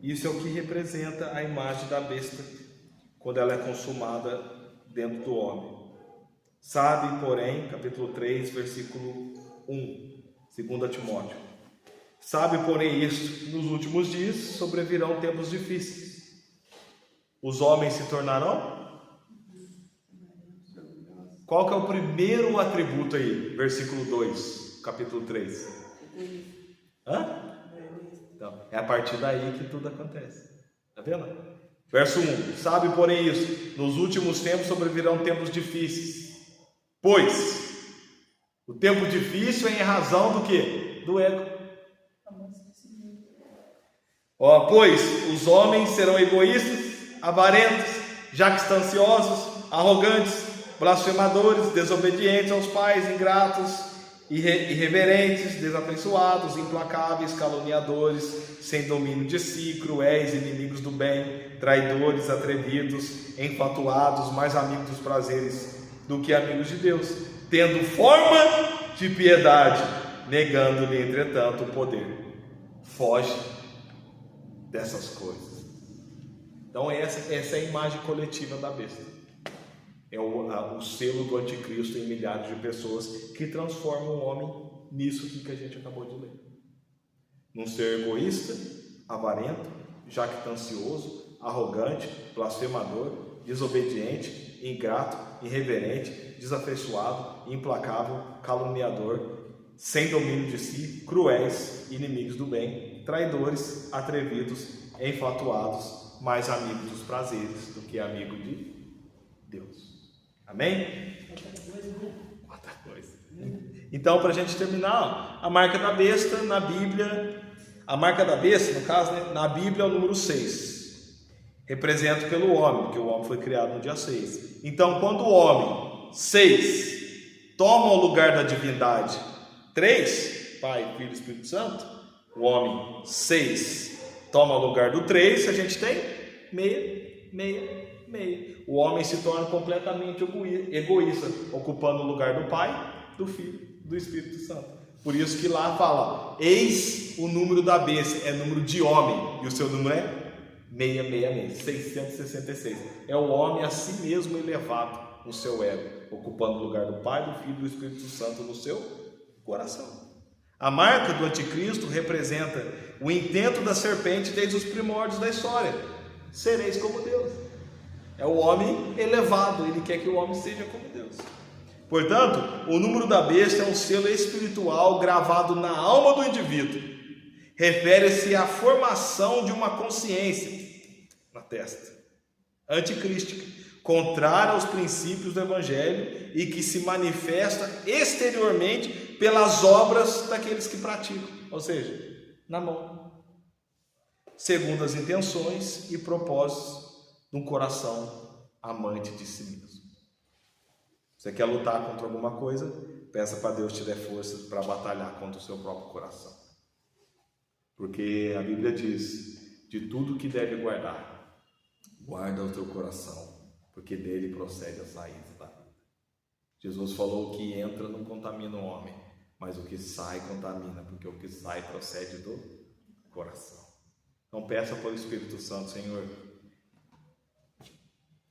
Speaker 1: Isso é o que representa a imagem da besta, quando ela é consumada dentro do homem. Sabe, porém, capítulo 3, versículo 1, 2 Timóteo. Sabe, porém, isto, nos últimos dias sobrevirão tempos difíceis. Os homens se tornarão... Qual que é o primeiro atributo aí? Versículo 2, capítulo 3. Então, é a partir daí que tudo acontece. Está vendo? Verso 1. Sabe, porém, isso. Nos últimos tempos sobrevirão tempos difíceis. Pois, o tempo difícil é em razão do quê? Do ego. Pois, os homens serão egoístas, avarentos, jactanciosos, arrogantes, blasfemadores, desobedientes aos pais, ingratos, irreverentes, desafeiçoados, implacáveis, caluniadores, sem domínio de si, cruéis, inimigos do bem, traidores, atrevidos, enfatuados, mais amigos dos prazeres do que amigos de Deus, tendo forma de piedade, negando-lhe, entretanto, o poder. Foge dessas coisas. Então essa é a imagem coletiva da besta. É o selo do anticristo em milhares de pessoas que transformam o homem nisso que a gente acabou de ler. Num ser egoísta, avarento, jactancioso, arrogante, blasfemador, desobediente, ingrato, irreverente, desafeiçoado, implacável, caluniador, sem domínio de si, cruéis, inimigos do bem, traidores, atrevidos, enfatuados, mais amigos dos prazeres do que amigo de Deus. Amém? Outra coisa. Então, para a gente terminar, a marca da besta na Bíblia, a marca da besta, no caso, na Bíblia é o número 6. Representa pelo homem, porque o homem foi criado no dia 6. Então, quando o homem, 6, toma o lugar da divindade, 3, Pai, Filho e Espírito Santo, o homem, 6, toma o lugar do 3, a gente tem meia, meia, meia. O homem se torna completamente egoísta, ocupando o lugar do Pai, do Filho, do Espírito Santo. Por isso que lá fala, eis o número da besta, é número de homem, e o seu número é 666, 666. É o homem a si mesmo elevado no seu ego, ocupando o lugar do Pai, do Filho e do Espírito Santo no seu coração. A marca do anticristo representa o intento da serpente desde os primórdios da história. Sereis como Deus. É o homem elevado, ele quer que o homem seja como Deus. Portanto, o número da besta é um selo espiritual gravado na alma do indivíduo. Refere-se à formação de uma consciência na testa, anticrística, contrária aos princípios do Evangelho e que se manifesta exteriormente pelas obras daqueles que praticam, ou seja, na mão, segundo as intenções e propósitos de um coração amante de si mesmo. Você quer lutar contra alguma coisa? Peça para Deus te dar força para batalhar contra o seu próprio coração. Porque a Bíblia diz, de tudo que deve guardar, guarda o teu coração, porque dele procede as raízes da vida. Jesus falou que entra não contamina o homem, mas o que sai contamina, porque o que sai procede do coração. Então peça para o Espírito Santo, Senhor,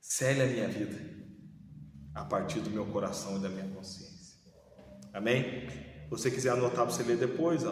Speaker 1: cele a minha vida a partir do meu coração e da minha consciência. Amém? Se você quiser anotar para você ler depois,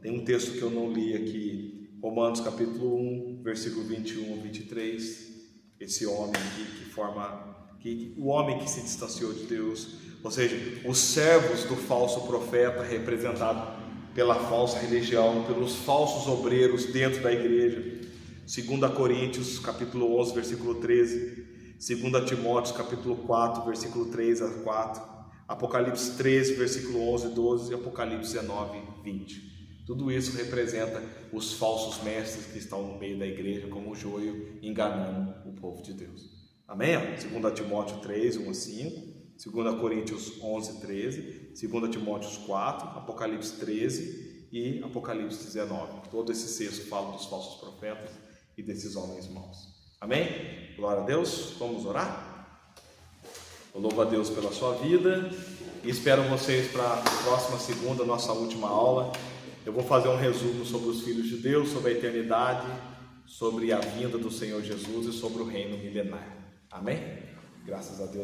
Speaker 1: tem um texto que eu não li aqui, Romanos capítulo 1, versículo 21 a 23, esse homem aqui o homem que se distanciou de Deus, ou seja, os servos do falso profeta, representado pela falsa religião, pelos falsos obreiros dentro da igreja. 2 Coríntios capítulo 11, versículo 13, 2 Timóteo capítulo 4, versículo 3 a 4, Apocalipse 13, versículo 11 e 12 e Apocalipse 19, 20. Tudo isso representa os falsos mestres que estão no meio da igreja como o joio, enganando o povo de Deus. Amém? 2 Timóteo 3, 1 a 5, 2 Coríntios 11, 13, 2 Timóteo 4, Apocalipse 13 e Apocalipse 19. Todo esse texto fala dos falsos profetas e desses homens maus. Amém? Glória a Deus. Vamos orar? Eu louvo a Deus pela sua vida e espero vocês para a próxima segunda, nossa última aula. Eu vou fazer um resumo sobre os filhos de Deus, sobre a eternidade, sobre a vinda do Senhor Jesus e sobre o reino milenar. Amém? Graças a Deus.